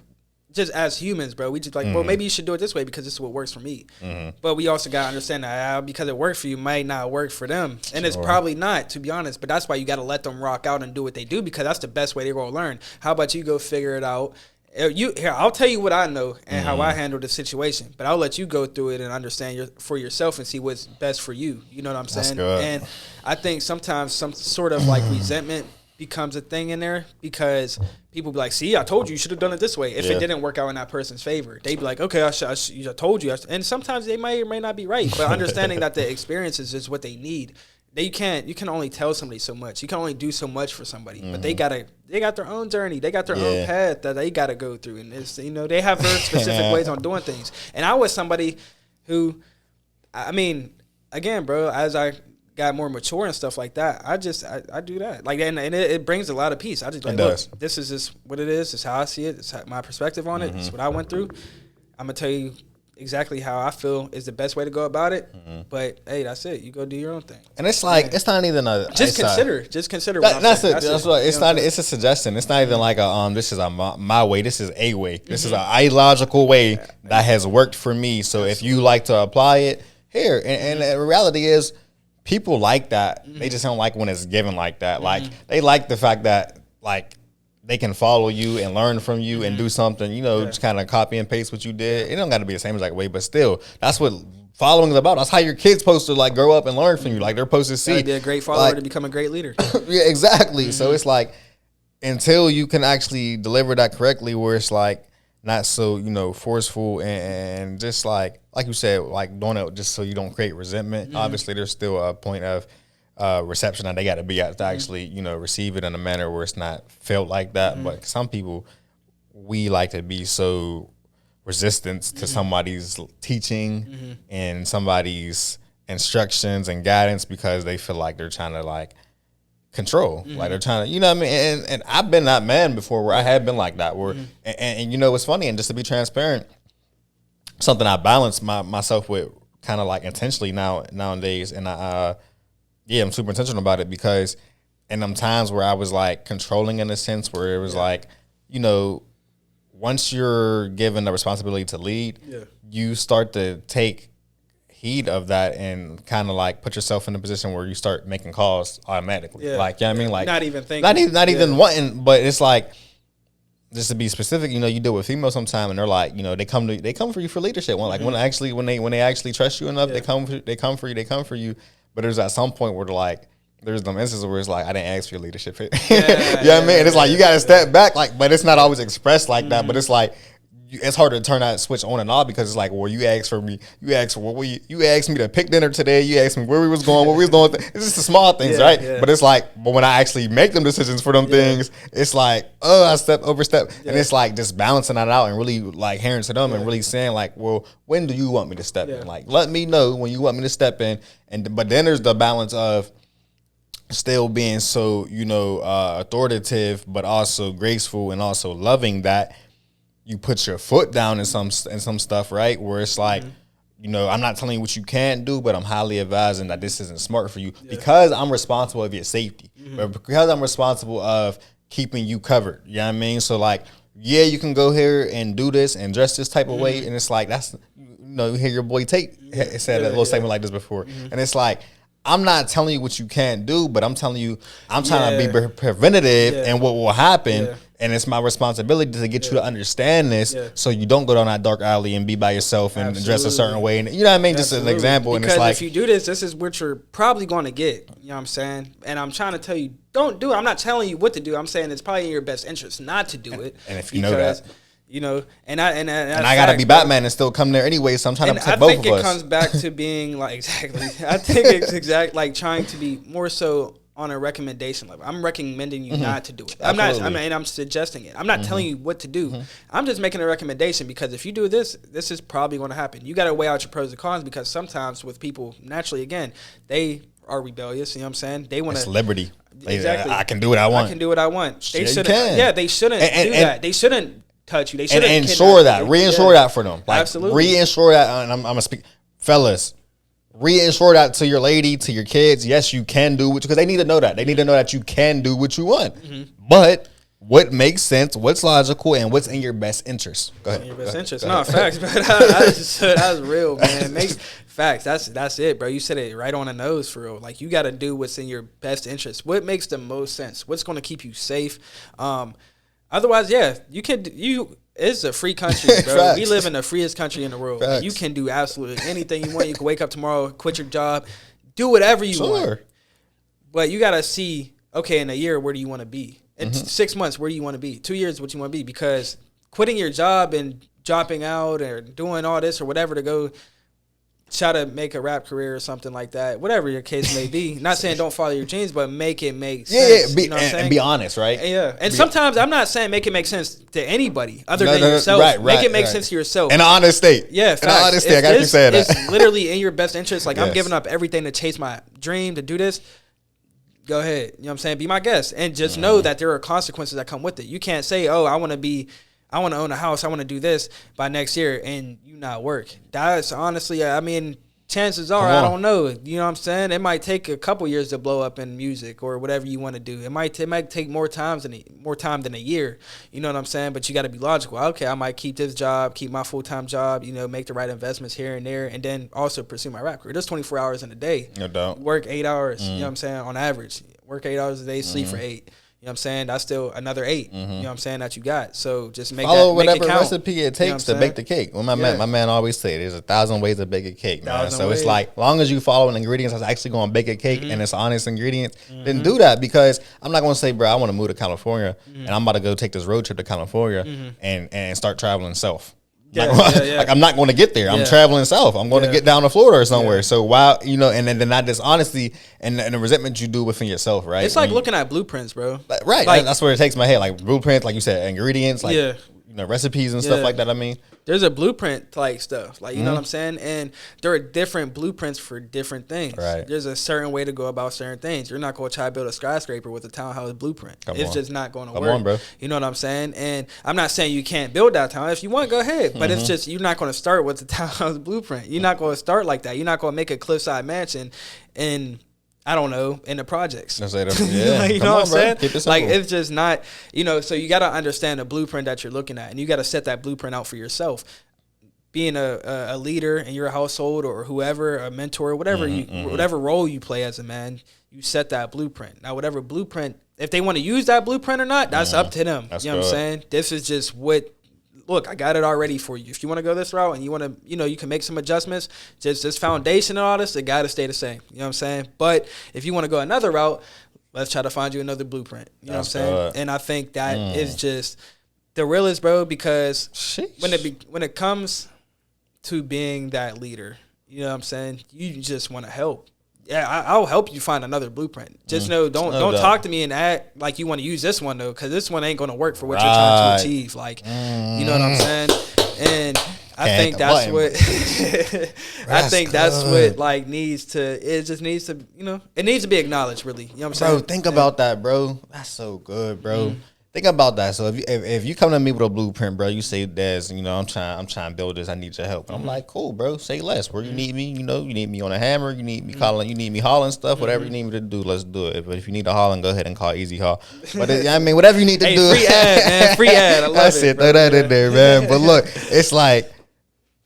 just as humans, bro, we just like, well, maybe you should do it this way because this is what works for me. But we also gotta understand that because it worked for you might not work for them, and it's probably not, to be honest. But that's why you gotta let them rock out and do what they do, because that's the best way they're gonna learn. How about you go figure it out? I'll tell you what I know and how I handle the situation, but I'll let you go through it and understand for yourself and see what's best for you. You know what I'm saying? That's good. And I think sometimes some sort of like resentment becomes a thing in there because people be like, see, I told you should have done it this way. If it didn't work out in that person's favor, they'd be like, okay, I told you. And sometimes they may or may not be right, but understanding that the experience is just what they need. You can only tell somebody so much. You can only do so much for somebody, but they got their own journey. They got their own path that they got to go through. And it's, they have very specific ways on doing things. And I was somebody who, I mean, again, bro, as I got more mature and stuff like that, I do that. Like, and it brings a lot of peace. I just like, look, this is just what it is. It's how I see it. It's my perspective on it. It's what I went through. I'm going to tell you exactly how I feel is the best way to go about it. But hey, that's it. You go do your own thing. And it's like, it's not even a just consider what I'm saying. That's what it's not. It's a suggestion. It's not even like this is my way. This is a way. This is an ideological way that has worked for me. So if you like to apply it here, and the reality is, people like that. They just don't like when it's given like that. Like, they like the fact that, like, they can follow you and learn from you and do something, just kind of copy and paste what you did. It don't got to be the same exact way, but still, that's what following is about. That's how your kids supposed to, like, grow up and learn from you. Like, they're supposed to see. Be a great follower to become a great leader. Yeah, exactly. So it's like, until you can actually deliver that correctly, where it's like not so, forceful and just like you said, like doing it just so you don't create resentment. Obviously, there's still a point of reception that they got to be at to actually, receive it in a manner where it's not felt like that. But some people, we like to be so resistant to somebody's teaching and somebody's instructions and guidance because they feel like they're trying to, like, control. Like, they're trying to, you know what I mean? And I've been that man before where I have been like that. Where and what's funny, and just to be transparent, something I balance myself with kind of like intentionally nowadays, and I'm super intentional about it, because in them times where I was like controlling in a sense where it was like, once you're given the responsibility to lead, you start to take heed of that and kind of like put yourself in a position where you start making calls automatically. Like, you know what I mean? Like, not even thinking. Not even wanting, but it's like, just to be specific, you deal with females sometime, and they're like, they come for you for leadership. Like, when they actually trust you enough, they come for you. But there's at some point where they're like, there's them instances where it's like, I didn't ask for your leadership. You know what I mean? And it's like, you got to step back, like, but it's not always expressed like that. But it's like, it's hard to turn that switch on and off, because it's like, well, you asked for me. You asked me to pick dinner today. You asked me where we was going, what we was doing. It's just the small things, right? Yeah. But it's like, but when I actually make them decisions for them things, it's like, I overstep. And it's like just balancing that out and really like hearing to them and really saying like, well, when do you want me to step in? Like, let me know when you want me to step in. But then there's the balance of still being so, authoritative, but also graceful and also loving that you put your foot down in some stuff, right? Where it's like, I'm not telling you what you can't do, but I'm highly advising that this isn't smart for you because I'm responsible of your safety, but because I'm responsible of keeping you covered. You know what I mean? So like, you can go here and do this and dress this type of way, and it's like, that's, you hear your boy Tate said a little statement like this before, and it's like, I'm not telling you what you can't do, but I'm telling you, I'm trying to be preventative and what will happen. And it's my responsibility to get you to understand this so you don't go down that dark alley and be by yourself and dress a certain way. And, you know what I mean? Just an example. Because and it's like, if you do this is what you're probably going to get. You know what I'm saying? And I'm trying to tell you, don't do it. I'm not telling you what to do. I'm saying it's probably in your best interest not to do it. And if you know that. And I gotta be Batman and still come there anyway. So I'm trying to protect both of us. I think it comes back to being like, exactly. I think it's like trying to be more so on a recommendation level. I'm recommending you not to do it. I'm suggesting it. I'm not telling you what to do. I'm just making a recommendation because if you do this, this is probably going to happen. You got to weigh out your pros and cons because sometimes with people, naturally, again, they are rebellious. You know what I'm saying? They want to liberty. Exactly. I can do what I want. I can do what I want. They Yeah, shouldn't. Yeah, they shouldn't do that. They shouldn't touch you. They shouldn't ensure that. Reinsure that for them. Like, absolutely. Reinsure that. And I'm gonna speak, fellas. Reinsure that to your lady, to your kids. Yes, you can do what, because they need to know that. They need to know that you can do what you want. But what makes sense, what's logical, and what's in your best interest. Go ahead. In your best interest. No, facts, but that was real, man. Facts. That's it, bro. You said it right on the nose for real. Like, you got to do what's in your best interest. What makes the most sense? What's going to keep you safe? Otherwise, yeah, it's a free country, bro. We live in the freest country in the world. You can do absolutely anything you want. You can wake up tomorrow, quit your job, do whatever you want. But you got to see, okay, in a year, where do you want to be? In 6 months, where do you want to be? 2 years, what you want to be? Because quitting your job and dropping out or doing all this or whatever to go try to make a rap career or something like that, whatever your case may be. Not saying don't follow your dreams, but make it make sense. Yeah, and be honest, right? Yeah. And sometimes I'm not saying make it make sense to anybody other than yourself. Make it make sense to yourself. In an honest state. Yeah, in an honest state. I got you saying that. It's literally in your best interest. Like, I'm giving up everything to chase my dream, to do this. Go ahead. You know what I'm saying? Be my guest. And just know that there are consequences that come with it. You can't say, oh, I want to own a house, I want to do this by next year, and you not work. That's honestly, I mean, chances are, I don't know. You know what I'm saying? It might take a couple years to blow up in music or whatever you want to do. It might take more time than a year. You know what I'm saying? But you got to be logical. Okay, I might keep this job, keep my full-time job, make the right investments here and there, and then also pursue my rap career. There's 24 hours in a day. No doubt. Work 8 hours, you know what I'm saying, on average. Work 8 hours a day, sleep for 8. You know what I'm saying? That's still another 8. You know what I'm saying, that you got. So just follow whatever it count. recipe it takes to bake the cake. Well, my man always say there's 1,000 ways to bake a cake, man. So it's like, long as you follow the ingredients that's actually going to bake a cake and it's honest ingredients, then do that. Because I'm not going to say, bro, I want to move to California and I'm about to go take this road trip to California and start traveling south. Like, I'm not going to get there. I'm traveling south. I'm going to get down to Florida or somewhere. So while and then that dishonesty and the resentment you do within yourself, right? It's like looking at blueprints, bro. Right. Like, that's where it takes my head. Like blueprints, like you said, ingredients, like recipes and stuff like that. I mean, there's a blueprint like stuff, like, you know what I'm saying, and there are different blueprints for different things. Right. There's a certain way to go about certain things. You're not going to try to build a skyscraper with a townhouse blueprint. It's just not going to work. Come on, bro. You know what I'm saying? And I'm not saying you can't build that town. If you want, go ahead. But it's just, you're not going to start with the townhouse blueprint. You're not going to start like that. You're not going to make a cliffside mansion and I don't know, in the projects. Yeah. You know what I'm saying? Like, it's just not, so you got to understand the blueprint that you're looking at, and you got to set that blueprint out for yourself. Being a leader in your household or whoever, a mentor, whatever whatever role you play as a man, you set that blueprint. Now, whatever blueprint, if they want to use that blueprint or not, that's up to them. You know what I'm saying? This is just look, I got it already for you. If you want to go this route and you want to, you can make some adjustments, just this foundation and all this, it got to stay the same. You know what I'm saying? But if you want to go another route, let's try to find you another blueprint. You know what I'm saying? And I think that is just the realest, bro, because when it comes to being that leader, you know what I'm saying? You just want to help. Yeah, I'll help you find another blueprint. Just know, don't talk to me and act like you want to use this one, though, because this one ain't going to work for what you're trying to achieve. Like, you know what I'm saying? And I think that's what like needs to. It just needs to, it needs to be acknowledged. Really, you know what I'm saying? Bro, think about that, bro. That's so good, bro. Think about that. So if you come to me with a blueprint, bro, you say, Des, I'm trying to build this. I need your help. I'm like, cool, bro. Say less. Where you need me, you need me on a hammer. You need me calling. You need me hauling stuff. Whatever you need me to do, let's do it. But if you need a hauling, go ahead and call Easy Haul. But whatever you need to do. Free ad, man. Free ad. I love That's it. Throw that in there, man. But look, it's like,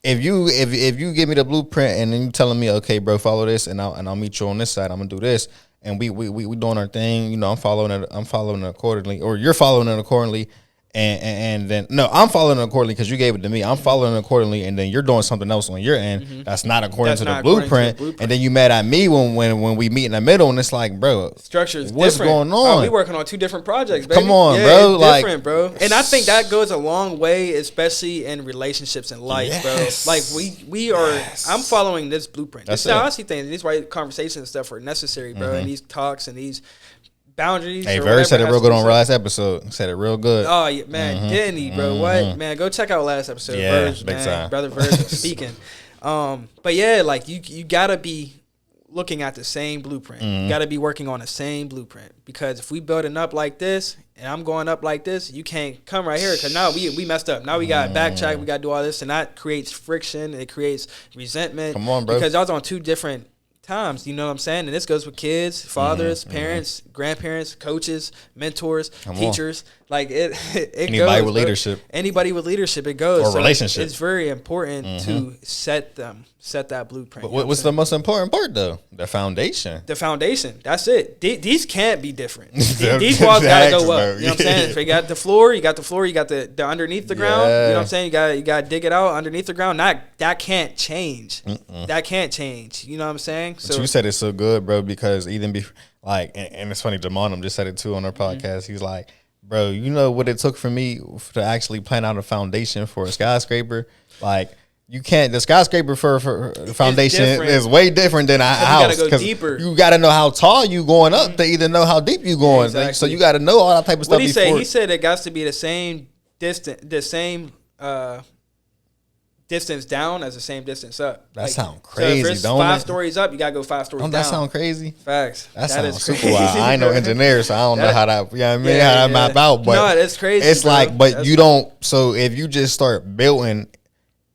if you give me the blueprint and then you telling me, okay, bro, follow this, and I'll meet you on this side. I'm gonna do this. And we doing our thing, I'm following it accordingly, or you're following it accordingly, And then no, I'm following it accordingly because you gave it to me. I'm following it accordingly, and then you're doing something else on your end that's not according to the blueprint. And then you mad at me when we meet in the middle, and it's like, bro, structure's what's different. going on? We working on 2 different projects, baby. Come on, yeah, bro. It's like, different, bro. And I think that goes a long way, especially in relationships and life, bro. Like we are. I'm following this blueprint. That's how I see things. These right conversations and stuff are necessary, bro. And these talks and these boundaries. Hey, Verge said it real good on last episode. Said it real good. Oh yeah, man, didn't he, bro? What, man? Go check out last episode. Yeah, Verge, big man. time. Brother Verge was speaking. But yeah, like you gotta be looking at the same blueprint. You gotta be working on the same blueprint, because if we building up like this and I'm going up like this, you can't come right here because now we messed up. Now we got to backtrack. We got to do all this, and that creates friction. It creates resentment. Come on, bro. Because I was on 2 different times, you know what I'm saying? And this goes with kids, fathers, parents, grandparents, coaches, mentors, teachers. Like it anybody goes, with leadership. Anybody with leadership, it goes. Or relationship. It's very important to set that blueprint. But what's the most important part though? The foundation. The foundation. That's it. These can't be different. These walls gotta go up. You know what I'm saying? If you got the floor, you got the underneath the ground. You know what I'm saying? You gotta dig it out underneath the ground. That can't change. That can't change. You know what I'm saying? But you said it so good, bro, because even before, like, and it's funny, Desmone just said it too on our podcast. He's like, bro, you know what it took for me to actually plan out a foundation for a skyscraper? Like, you can't, the skyscraper for the foundation is way different than a house. You gotta go deeper. You gotta know how tall you going up to either know how deep you going. Exactly. Like, so you gotta know all that type of stuff. What he say? He said it got to be the same distance, distance down as the same distance up. That sounds crazy. So if it's 5 stories up, you gotta go 5 stories down. Don't that sound crazy? Facts. That sounds super wild. I ain't no engineer, so I don't know how that. You know what I mean? How that map out, but no, that's crazy. It's like, but you don't. So if you just start building,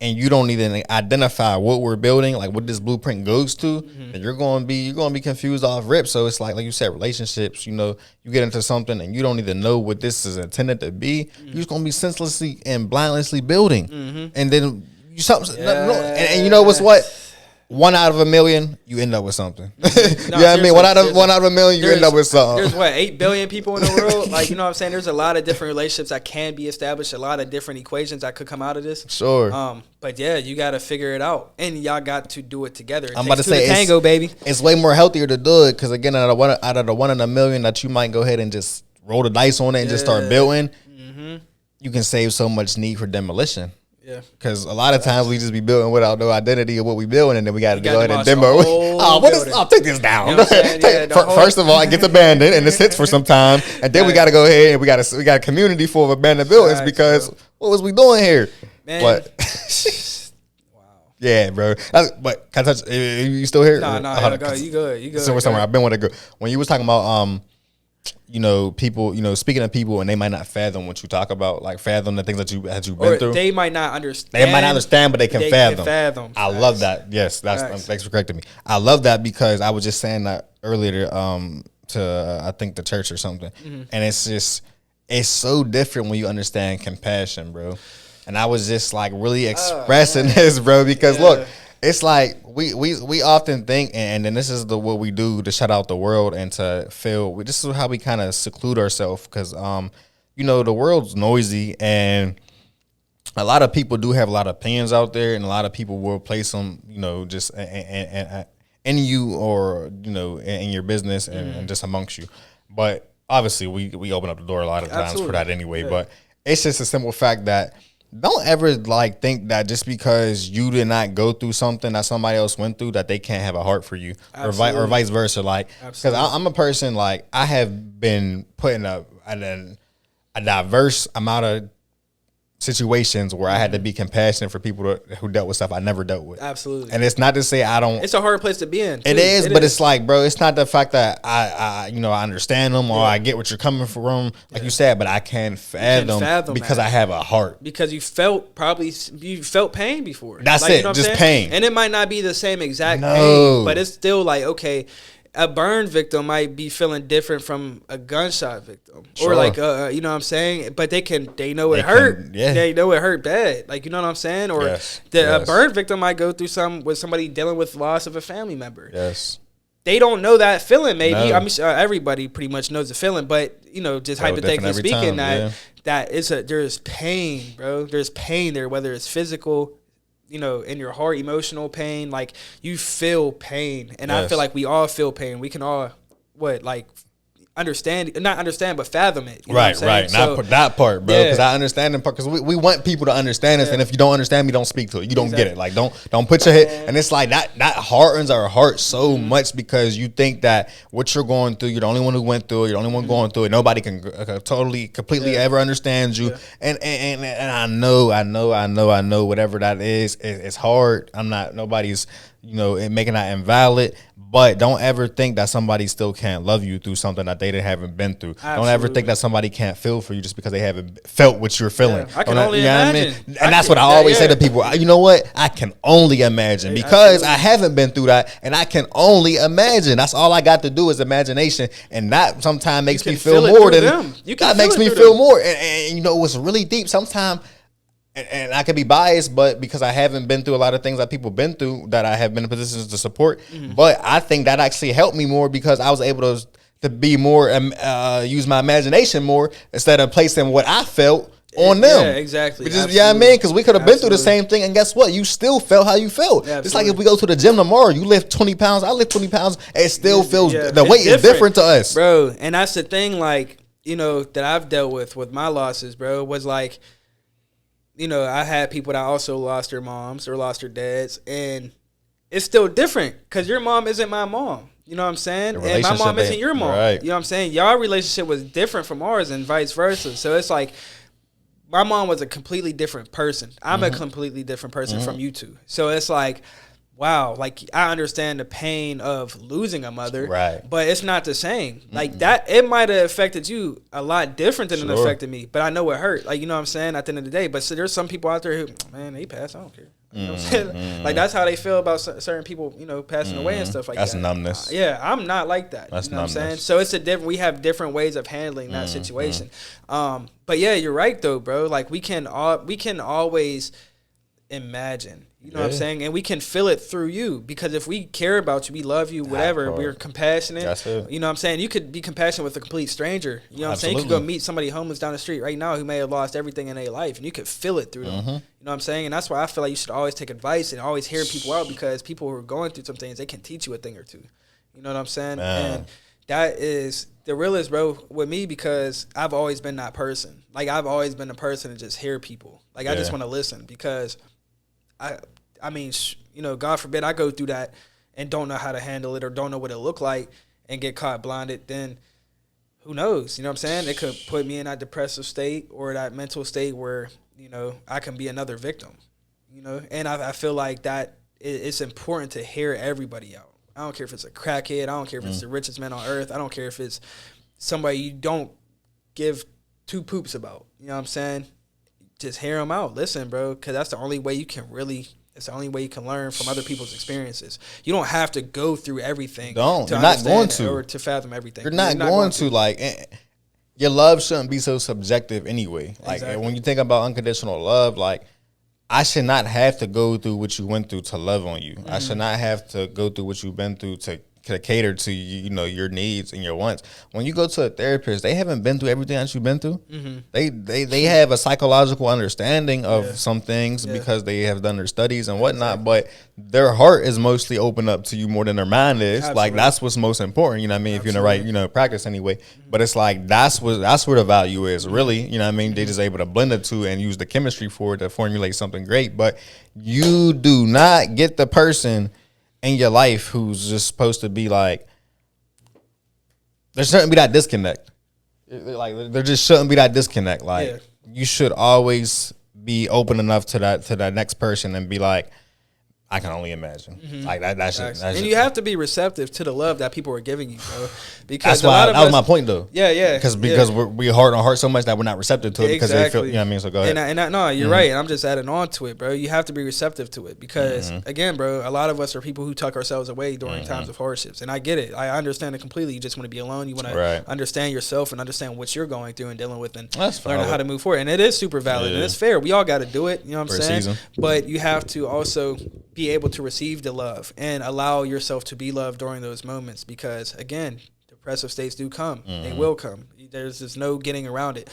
and you don't even identify what we're building, like what this blueprint goes to, then you're gonna be confused off rip. So it's like you said, relationships. You know, you get into something and you don't even know what this is intended to be. You're just gonna be senselessly and blindlessly building, and then. And you know what? 1 out of a million, you end up with something. You know what I mean? 1 out of a million, you end up with something. There's 8 billion people in the world. Like, you know what I'm saying? There's a lot of different relationships that can be established, a lot of different equations that could come out of this. Sure. But yeah, you got to figure it out, and y'all got to do it together. I'm about to say tango, baby. It's way more healthier to do it because again, out of the 1 in a million that you might go ahead and just roll the dice on it and just start building, you can save so much need for demolition. Yeah, because a lot of times we just be building without no identity of what we building, and then we got to go ahead and demo. I'll take this down. You know first of all, it gets abandoned and it sits for some time, and then we got to go ahead and we got a community full of abandoned buildings because what was we doing here? Man. But wow, yeah, bro. But can I touch? You still here? No, go. You good. Somewhere I've been with a girl. When you was talking about you know, people, you know, speaking of people and they might not fathom what you talk about, like fathom the things that you've been through. They might not understand. They might not understand, but they can fathom. I love that. Yes, thanks for correcting me. I love that because I was just saying that earlier to I think the church or something. And it's so different when you understand compassion, bro. And I was just like really expressing this, bro, because look, it's like we often think, and then this is what we do to shut out the world and to feel. This is how we kind of seclude ourselves because, you know, the world's noisy and a lot of people do have a lot of opinions out there, and a lot of people will place them, you know, just in you or you know in your business and just amongst you. But obviously, we open up the door a lot of times for that anyway. Yeah. But it's just a simple fact that. Don't ever like think that just because you did not go through something that somebody else went through that they can't have a heart for you or vice versa. Like, because I'm a person like I have been put in a diverse amount of situations where I had to be compassionate for people who dealt with stuff I never dealt with. Absolutely. And it's not to say I don't. It's a hard place to be in. It is, but it's like, bro, it's not the fact that I you know, I understand them or I get what you're coming from, like you said, but I can't fathom because I have a heart. Because you felt pain before. That's like, it, you know just pain. And it might not be the same exact pain, but it's still like, okay, a burn victim might be feeling different from a gunshot victim, or like you know what I'm saying. But they know it hurt. They know it hurt bad. Like, you know what I'm saying. Or a burn victim might go through with somebody dealing with loss of a family member. Yes. they don't know that feeling. Maybe No. I'm sure everybody pretty much knows the feeling, but just hypothetically speaking, there's pain, bro. There's pain there, whether it's physical, in your heart, emotional pain. Like you feel pain, and I feel like we all feel pain. We can all not understand, but fathom it. Right. Not that part, bro. Because I understand the part. Because we want people to understand us, and if you don't understand me, don't speak to it. You don't get it. Like don't put your head. And it's like that hardens our heart so much because you think that what you're going through, you're the only one who went through it. You're the only one going through it. Nobody can completely ever understand you. And I know whatever that is, it's hard. Nobody's making that invalid. But don't ever think that somebody still can't love you through something that they haven't been through. Absolutely. Don't ever think that somebody can't feel for you just because they haven't felt what you're feeling. I can only imagine. And that's what I always say to people. You know what? I can only imagine because I haven't been through that, and I can only imagine. That's all I got to do is imagination, and that sometimes makes me feel more than them. That makes me feel more. And what's really deep sometimes. And I could be biased, but because I haven't been through a lot of things that people been through that I have been in positions to support. But I think that actually helped me more because I was able to be more, use my imagination more instead of placing what I felt on them. Yeah, exactly. Which is, what I mean? Because we could have been through the same thing, and guess what? You still felt how you felt. It's like if we go to the gym tomorrow, you lift 20 pounds, I lift 20 pounds, it still feels, the weight is different to us. Bro, and that's the thing, that I've dealt with my losses, bro, was like, I had people that also lost their moms or lost their dads, and it's still different because your mom isn't my mom. You know what I'm saying? And my mom isn't your mom. Right. You know what I'm saying? Y'all relationship was different from ours and vice versa. So it's like my mom was a completely different person. I'm a completely different person from you two. So it's like, wow, I understand the pain of losing a mother, right? But it's not the same. That, it might have affected you a lot different than it affected me. But I know it hurt. You know what I'm saying? At the end of the day. But there's some people out there who, man, they passed. I don't care. You know what I'm saying? That's how they feel about certain people, passing away and stuff like that. That's numbness. Yeah, I'm not like that. That's numbness. What I'm saying? So it's we have different ways of handling that situation. But yeah, you're right though, bro. We can always imagine. You know what I'm saying? And we can feel it through you because if we care about you, we love you, whatever, we're compassionate. That's it. You know what I'm saying? You could be compassionate with a complete stranger. You know what I'm saying? You could go meet somebody homeless down the street right now who may have lost everything in their life, and you could feel it through them. You know what I'm saying? And that's why I feel like you should always take advice and always hear people out because people who are going through some things, they can teach you a thing or two. You know what I'm saying? And that is the realest, bro, with me because I've always been that person. I've always been the person to just hear people. I just want to listen because I mean, God forbid I go through that and don't know how to handle it or don't know what it look like and get caught blinded, then who knows? You know what I'm saying? It could put me in that depressive state or that mental state where, I can be another victim, And I feel like that it's important to hear everybody out. I don't care if it's a crackhead. I don't care if it's the richest man on earth. I don't care if it's somebody you don't give two poops about. You know what I'm saying? Just hear them out. Listen, bro, because that's the only way you can it's the only way you can learn from other people's experiences. You don't have to go through everything. You're not going to. Or to fathom everything. You're not going to. Your love shouldn't be so subjective anyway. When you think about unconditional love, I should not have to go through what you went through to love on you. I should not have to go through what you've been through to cater to your needs and your wants. When you go to a therapist, they haven't been through everything that you've been through. They have a psychological understanding of some things because they have done their studies and whatnot, but their heart is mostly open up to you more than their mind is. Absolutely. That's what's most important, you know what I mean? If you're in the right, practice anyway. But it's that's where the value is, really. You know what I mean? They're just able to blend the two and use the chemistry for it to formulate something great. But you do not get the person in your life who's just supposed to be there shouldn't be that disconnect. There just shouldn't be that disconnect. You should always be open enough to that next person and be like, I can only imagine. And you have to be receptive to the love that people are giving you, bro. Because that was my point, though. Yeah. Because we're heart on heart so much that we're not receptive to it because they feel, you know what I mean? So go ahead. No, you're right. And I'm just adding on to it, bro. You have to be receptive to it because, again, bro, a lot of us are people who tuck ourselves away during times of hardships. And I get it. I understand it completely. You just want to be alone. You want to understand yourself and understand what you're going through and dealing with and learning how to move forward. And it is super valid and it's fair. We all got to do it. You know what I'm saying? But you have to also be able to receive the love and allow yourself to be loved during those moments, because again, depressive states do come. They will come. There's just no getting around it.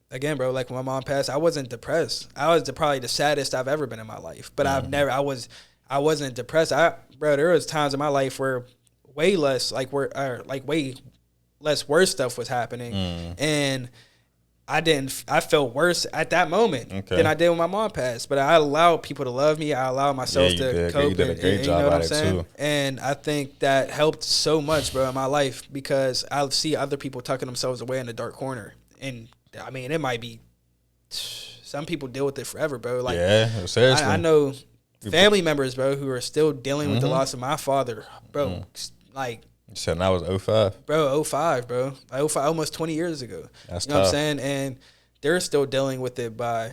Again, bro, like when my mom passed, I wasn't depressed. I was probably the saddest I've ever been in my life, but I wasn't depressed. Bro, there was times in my life where way less worse stuff was happening, and I felt worse at that moment than I did when my mom passed. But I allowed people to love me. I allowed myself to cope. You did a great job, you know what I'm saying? Too. And I think that helped so much, bro, in my life, because I see other people tucking themselves away in the dark corner. And I mean, it might be, some people deal with it forever, bro. Like, seriously. I know family members, bro, who are still dealing with the loss of my father, bro. Like, so that was 05. Bro, 05, bro. 05, almost 20 years ago. That's you know tough. What I'm saying? And they're still dealing with it by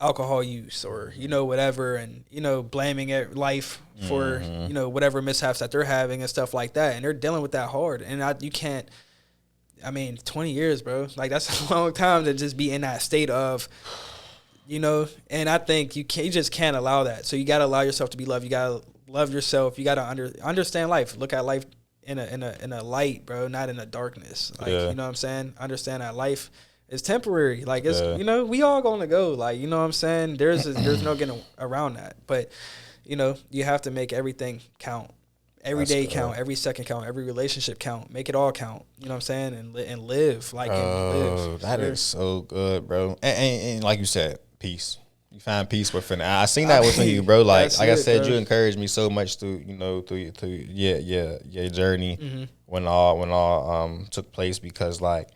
alcohol use or, whatever, and, blaming life for, whatever mishaps that they're having and stuff like that. And they're dealing with that hard. And you can't, 20 years, bro. Like, that's a long time to just be in that state of, and I think you just can't allow that. So you got to allow yourself to be loved. You got to love yourself. You got to understand life. Look at life in a light, bro, not in a darkness. Like, you know what I'm saying? Understand that life is temporary. Like, it's, we all going to go. Like, you know what I'm saying? There's no getting around that. But, you have to make everything count. Every day count, every second count, every relationship count. Make it all count. You know what I'm saying? And live. Like, live. That is so good, bro. And like you said, peace. You find peace within it. I seen that within you, bro. Like I said, bro. You encouraged me so much through your journey when all took place, because like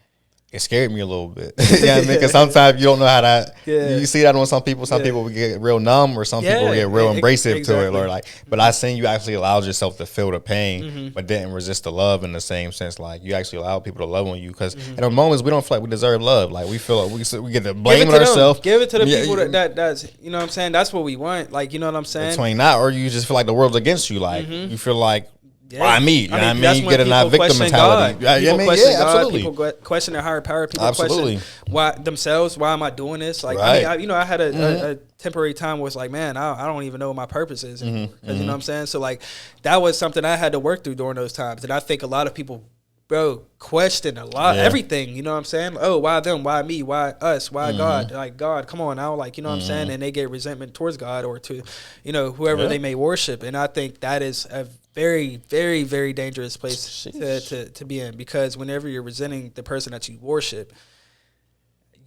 it scared me a little bit. You know what I mean? Because sometimes you don't know how to. You see that on some people. Some people will get real numb, or some people will get real embracive to it, or like. But I seen you actually allowed yourself to feel the pain, but didn't resist the love in the same sense. Like, you actually allow people to love on you, because in the moments we don't feel like we deserve love. Like, we feel like we get to blame ourselves. Give it to the people that's you know what I'm saying. That's what we want. Like, you know what I'm saying. Between that, or you just feel like the world's against you. Like, you feel like. Why me? You know what I mean? You get in that victim mentality. People question God. Absolutely. People question their higher power. People question why themselves. Why am I doing this? Like, I had a temporary time where it's like, man, I don't even know what my purpose is anymore. You know what I'm saying? So like, that was something I had to work through during those times. And I think a lot of people, bro, question a lot, everything. You know what I'm saying? Oh, why them? Why me? Why us? Why God? Like, God, come on now. Like, you know what I'm saying? And they get resentment towards God or to, whoever they may worship. And I think that is a very, very, very dangerous place to be in, because whenever you're resenting the person that you worship,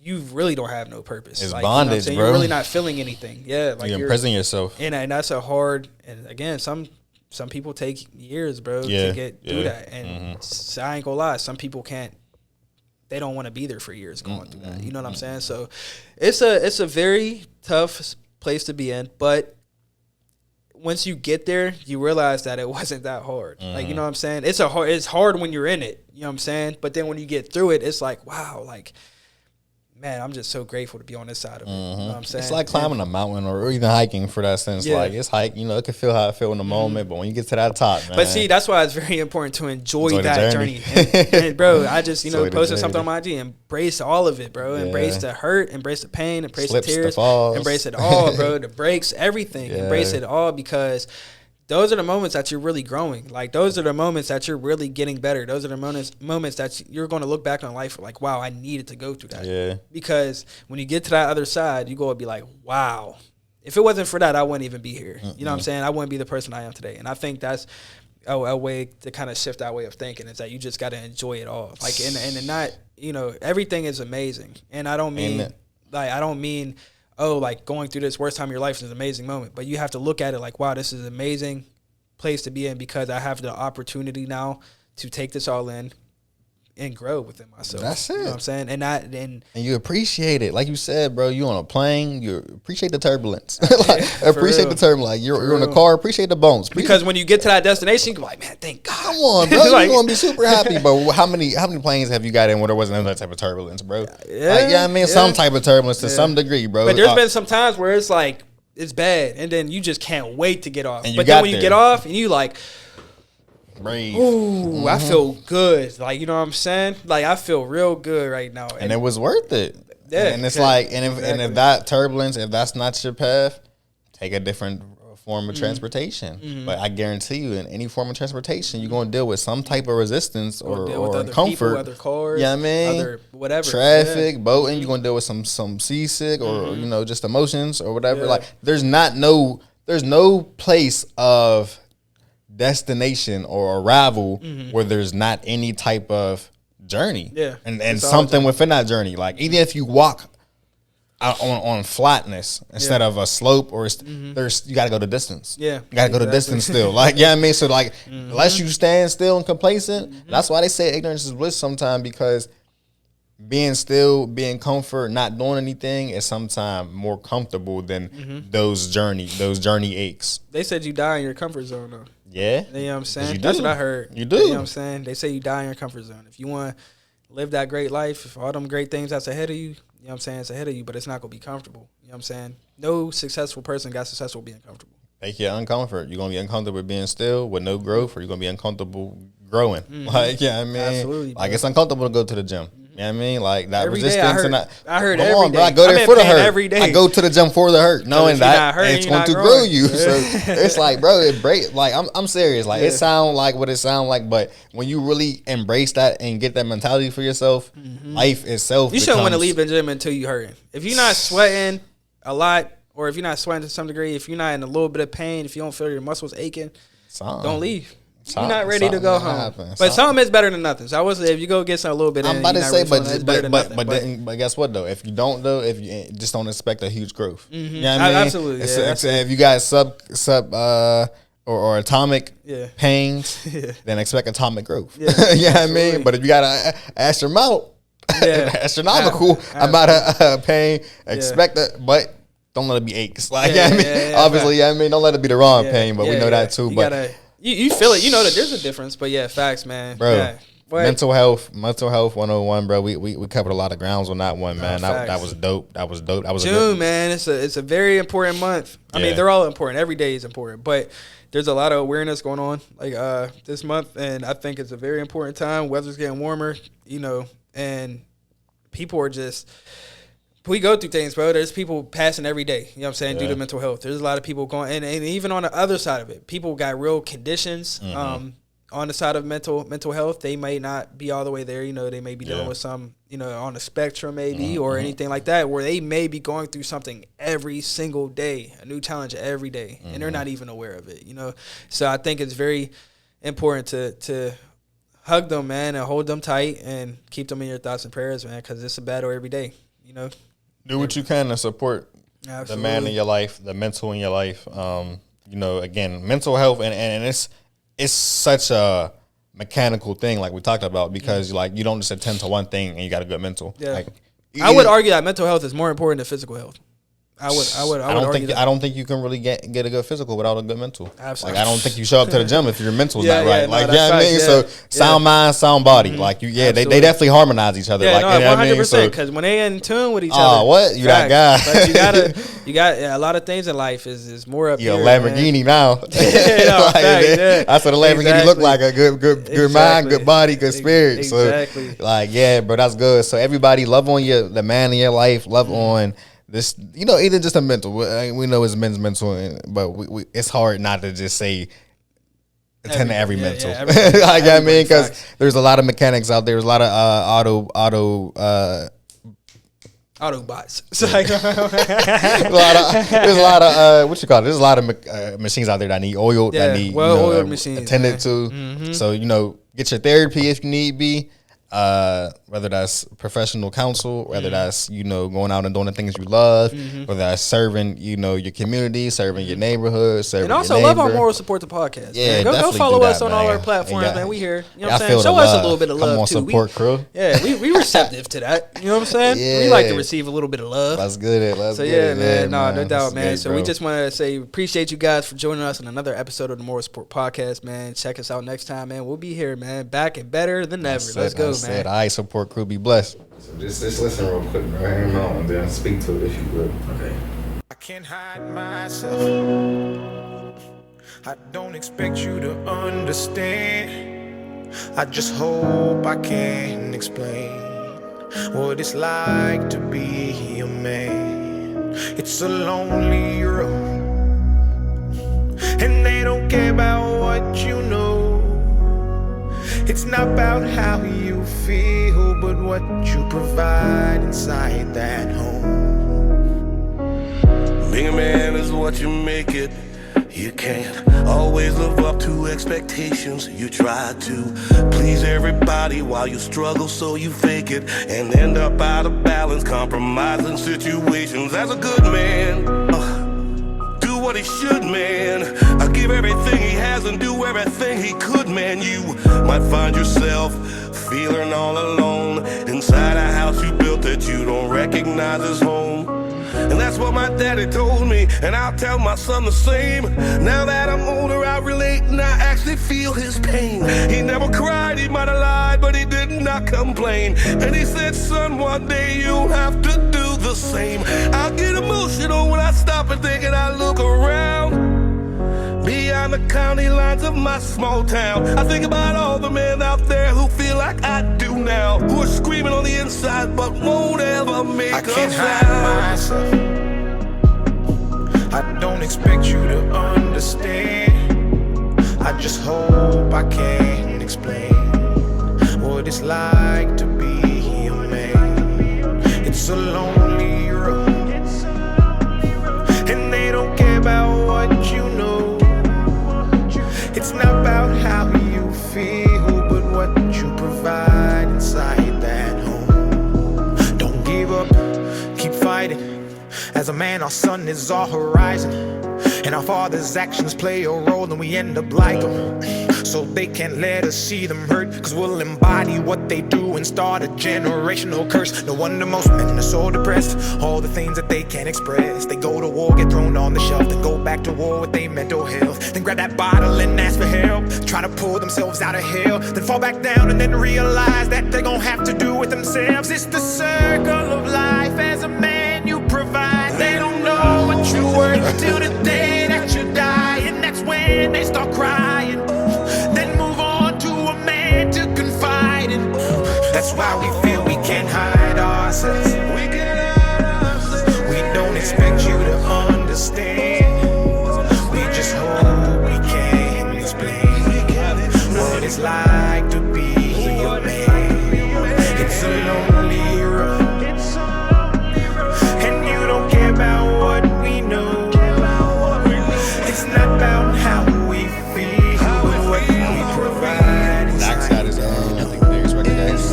you really don't have no purpose. It's like, bondage, bro. You're really not feeling anything. Yeah, like you're imprisoning yourself. And that's a hard. And again, some people take years, bro, to get through that. And I ain't gonna lie, some people can't. They don't want to be there for years going through that. You know what I'm saying? So it's a very tough place to be in, but once you get there, you realize that it wasn't that hard. Like, you know what I'm saying? It's hard when you're in it, you know what I'm saying? But then when you get through it, it's like, wow, like, man, I'm just so grateful to be on this side of it. You know what I'm saying? It's like climbing a mountain or even hiking, for that sense. Like, it's hike, it can feel how I feel in the moment, but when you get to that top, man. But see, that's why it's very important to enjoy that journey. And bro, I just, posted something on my IG. Embrace all of it, bro. Embrace the hurt, embrace the pain, embrace the tears, embrace it all, bro. The breaks, everything. Embrace it all, because those are the moments that you're really growing. Like, those are the moments that you're really getting better. Those are the moments that you're going to look back on life like, wow, I needed to go through that. Yeah. Because when you get to that other side, you go and be like, wow, if it wasn't for that, I wouldn't even be here. You know what I'm saying? I wouldn't be the person I am today. And I think that's a way to kind of shift that way of thinking, is that you just got to enjoy it all. Like, and not, everything is amazing. And I don't mean, like going through this worst time of your life is an amazing moment. But you have to look at it like, wow, this is an amazing place to be in, because I have the opportunity now to take this all in and grow within myself. That's it. You know what I'm saying? And you appreciate it. Like you said, bro, you on a plane, you appreciate the turbulence. Appreciate the turbulence. Like, you're in a car, appreciate the bumps. Because when you get to that destination, you're like, man, thank God. Come on, bro. Like, you're going to be super happy, bro. How many planes have you got in where there wasn't that type of turbulence, bro? Some type of turbulence to some degree, bro. But there's been some times where it's like, it's bad, and then you just can't wait to get off. But then when you get off, and you like, breathe. Ooh, I feel good. Like, you know what I'm saying? Like, I feel real good right now. And it was worth it. Yeah. And it's like, and if that turbulence, if that's not your path, take a different form of transportation. But I guarantee you, in any form of transportation, you're going to deal with some type of resistance or other comfort. people, other cars, you know what I mean? Other whatever. Traffic, boating, you're going to deal with some seasick or, just emotions or whatever. Yeah. Like, there's no place of destination or arrival where there's not any type of journey. Yeah. And something within that journey. Like, even if you walk on flatness instead of a slope, or there's, you got to go the distance. Yeah. You got to go the distance still. Like, yeah, I mean, so like, unless you stand still and complacent, that's why they say ignorance is bliss sometimes, because being still, being comfort, not doing anything is sometimes more comfortable than those journey aches. They said you die in your comfort zone, though. Yeah. You know what I'm saying? You That's do. what I heard. You do. You know what I'm saying? They say you die in your comfort zone. If you want to live that great life, if all them great things that's ahead of you, you know what I'm saying, it's ahead of you, but it's not going to be comfortable. You know what I'm saying? No successful person got successful being comfortable. Make you uncomfort. You're going to be uncomfortable being still with no growth, or you're going to be uncomfortable growing. Like, yeah, I mean, absolutely, like, bro. it's uncomfortable to go to the gym. You know what I mean? Like, that Every resistance. day I heard, and that, I heard come every on, day. bro. I go there I've for the been hurt. every day. I go to the gym for the hurt, knowing that hurting, it's going to grow you. So it's like, bro, it break. Like, I'm serious. Like, it sound like what it sound like, but when you really embrace that and get that mentality for yourself, life itself. You shouldn't want to leave the gym until you hurting. If you're not sweating a lot, or if you're not sweating to some degree, if you're not in a little bit of pain, if you don't feel your muscles aching, don't leave. You're not ready to go home. But something is better than nothing. So I would say if you go get some a little bit, I'm about to say, but guess what though? If you don't though, if you just don't expect a huge growth, you know what I mean? Absolutely. If you got sub or atomic pains, then expect atomic growth. Yeah, you know what I mean? But if you got an astronomical amount of pain, expect that, but don't let it be aches. Like, you know what I mean? Obviously, I mean, don't let it be the wrong pain, but we know that too. But you feel it. You know that there's a difference. But yeah, facts, man. Bro, yeah. mental health 101, bro. We covered a lot of grounds on that one, man. That was dope. That was June, man. It's a very important month. I mean, they're all important. Every day is important, but there's a lot of awareness going on like this month, and I think it's a very important time. Weather's getting warmer, and people are just. We go through things, bro. There's people passing every day, you know what I'm saying, due to mental health. There's a lot of people going, and even on the other side of it, people got real conditions on the side of mental health. They may not be all the way there, they may be dealing with some, on the spectrum maybe or anything like that, where they may be going through something every single day, a new challenge every day, and they're not even aware of it, So I think it's very important to hug them, man, and hold them tight and keep them in your thoughts and prayers, man, because it's a battle every day, Do what you can to support the man in your life, the mental in your life. Again, mental health, and it's such a mechanical thing, like we talked about, because like you don't just attend to one thing and you got a good mental. Yeah. Like, I would argue that mental health is more important than physical health. I don't think you can really get a good physical without a good mental. Absolutely. Like, I don't think you show up to the gym if your mental's not right. Like, what I mean? So sound mind, sound body. Like they definitely harmonize each other. Yeah, like, 100%. Because when they in tune with each other. Oh, what? You that guy. But you got a lot of things in life is more up here. You're a Lamborghini now. That's what a Lamborghini look like. A good mind, good body, good spirit. Exactly. So like, yeah, bro, that's good. So everybody love on the man in your life, love on this, either just a mental. We know it's men's mental, but it's hard not to just say attend to every mental. Like, I mean, because there's a lot of mechanics out there. There's a lot of Autobots. Like, there's a lot of what you call it. There's a lot of machines out there that need oil, that need oiled machines attended to. So get your therapy if you need be. Whether that's professional counsel, whether that's going out and doing the things you love, whether that's serving your community, serving your neighborhood, serving and also your love on Moral Support the podcast. Yeah, man. Go follow us on all our platforms, man. We here. You know what I'm saying? Show us a little bit of love. Come on, too. support crew. Yeah, we receptive to that. You know what I'm saying? Yeah. We like to receive a little bit of love. Let's get it. Man. No doubt, man. So we just want to say appreciate you guys for joining us on another episode of the Moral Support podcast, man. Check us out next time, man. We'll be here, man. Back and better than ever. Let's go, man. All right, support crew. Be blessed. So just listen real quick, bro. Hang on, and then speak to it if you will. Okay. I can't hide myself. I don't expect you to understand. I just hope I can explain what it's like to be a man. It's a lonely road not about how you feel, but what you provide inside that home. Being a man is what you make it. You can't always live up to expectations. You try to please everybody while you struggle, so you fake it and end up out of balance, compromising situations. As a good man, do what he should, man. Give everything he has and do everything he could, man. You might find yourself feeling all alone inside a house you built that you don't recognize as home. And that's what my daddy told me, and I'll tell my son the same. Now that I'm older, I relate and I actually feel his pain. He never cried, he might have lied, but he did not complain. And he said, son, one day you'll have to do the same. I get emotional when I stop and think and I look around. Beyond the county lines of my small town, I think about all the men out there who feel like I do now, who are screaming on the inside but won't ever make a sound. I can't hide myself. I don't expect you to understand. I just hope I can explain what it's like to be a man. It's a lonely road, and they don't care about what you know. It's not about how you feel, but what you provide inside that home. Don't give up, keep fighting. As a man, our sun is our horizon, and our father's actions play a role, and we end up like them. So they can't let us see them hurt, cause we'll embody what they do and start a generational curse. No wonder most men are so depressed, all the things that they can't express. They go to war, get thrown on the shelf, then go back to war with their mental health. Then grab that bottle and ask for help, try to pull themselves out of hell, then fall back down and then realize that they're gonna have to do it themselves. It's the circle of life. As a man you provide, they don't know what you're worth till the day that you die. And that's when they start crying, then move on to a man to confide in. That's why we feel we can't hide ourselves. We don't expect you to understand. We just hope we can explain what it's like to be a man. It's a lonely road, and you don't care about what we know. It's not about how we feel, but what we provide inside. Backside is I think the biggest record guys.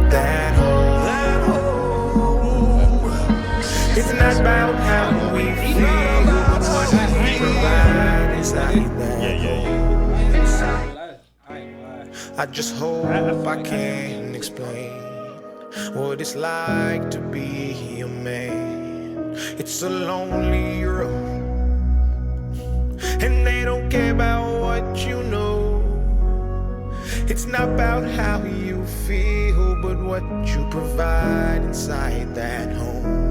That home. It's not about how we feel, but what we provide inside that. I just hope I can explain what it's like to be a man. It's a lonely road, and they don't care about what you know. It's not about how you feel, but what you provide inside that home.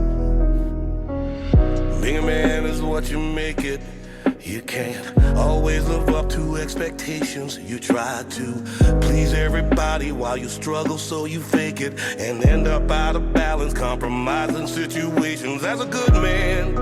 Being a man is what you make it. You can't always live up to expectations. You try to please everybody while you struggle, so you fake it and end up out of balance, compromising situations. As a good man,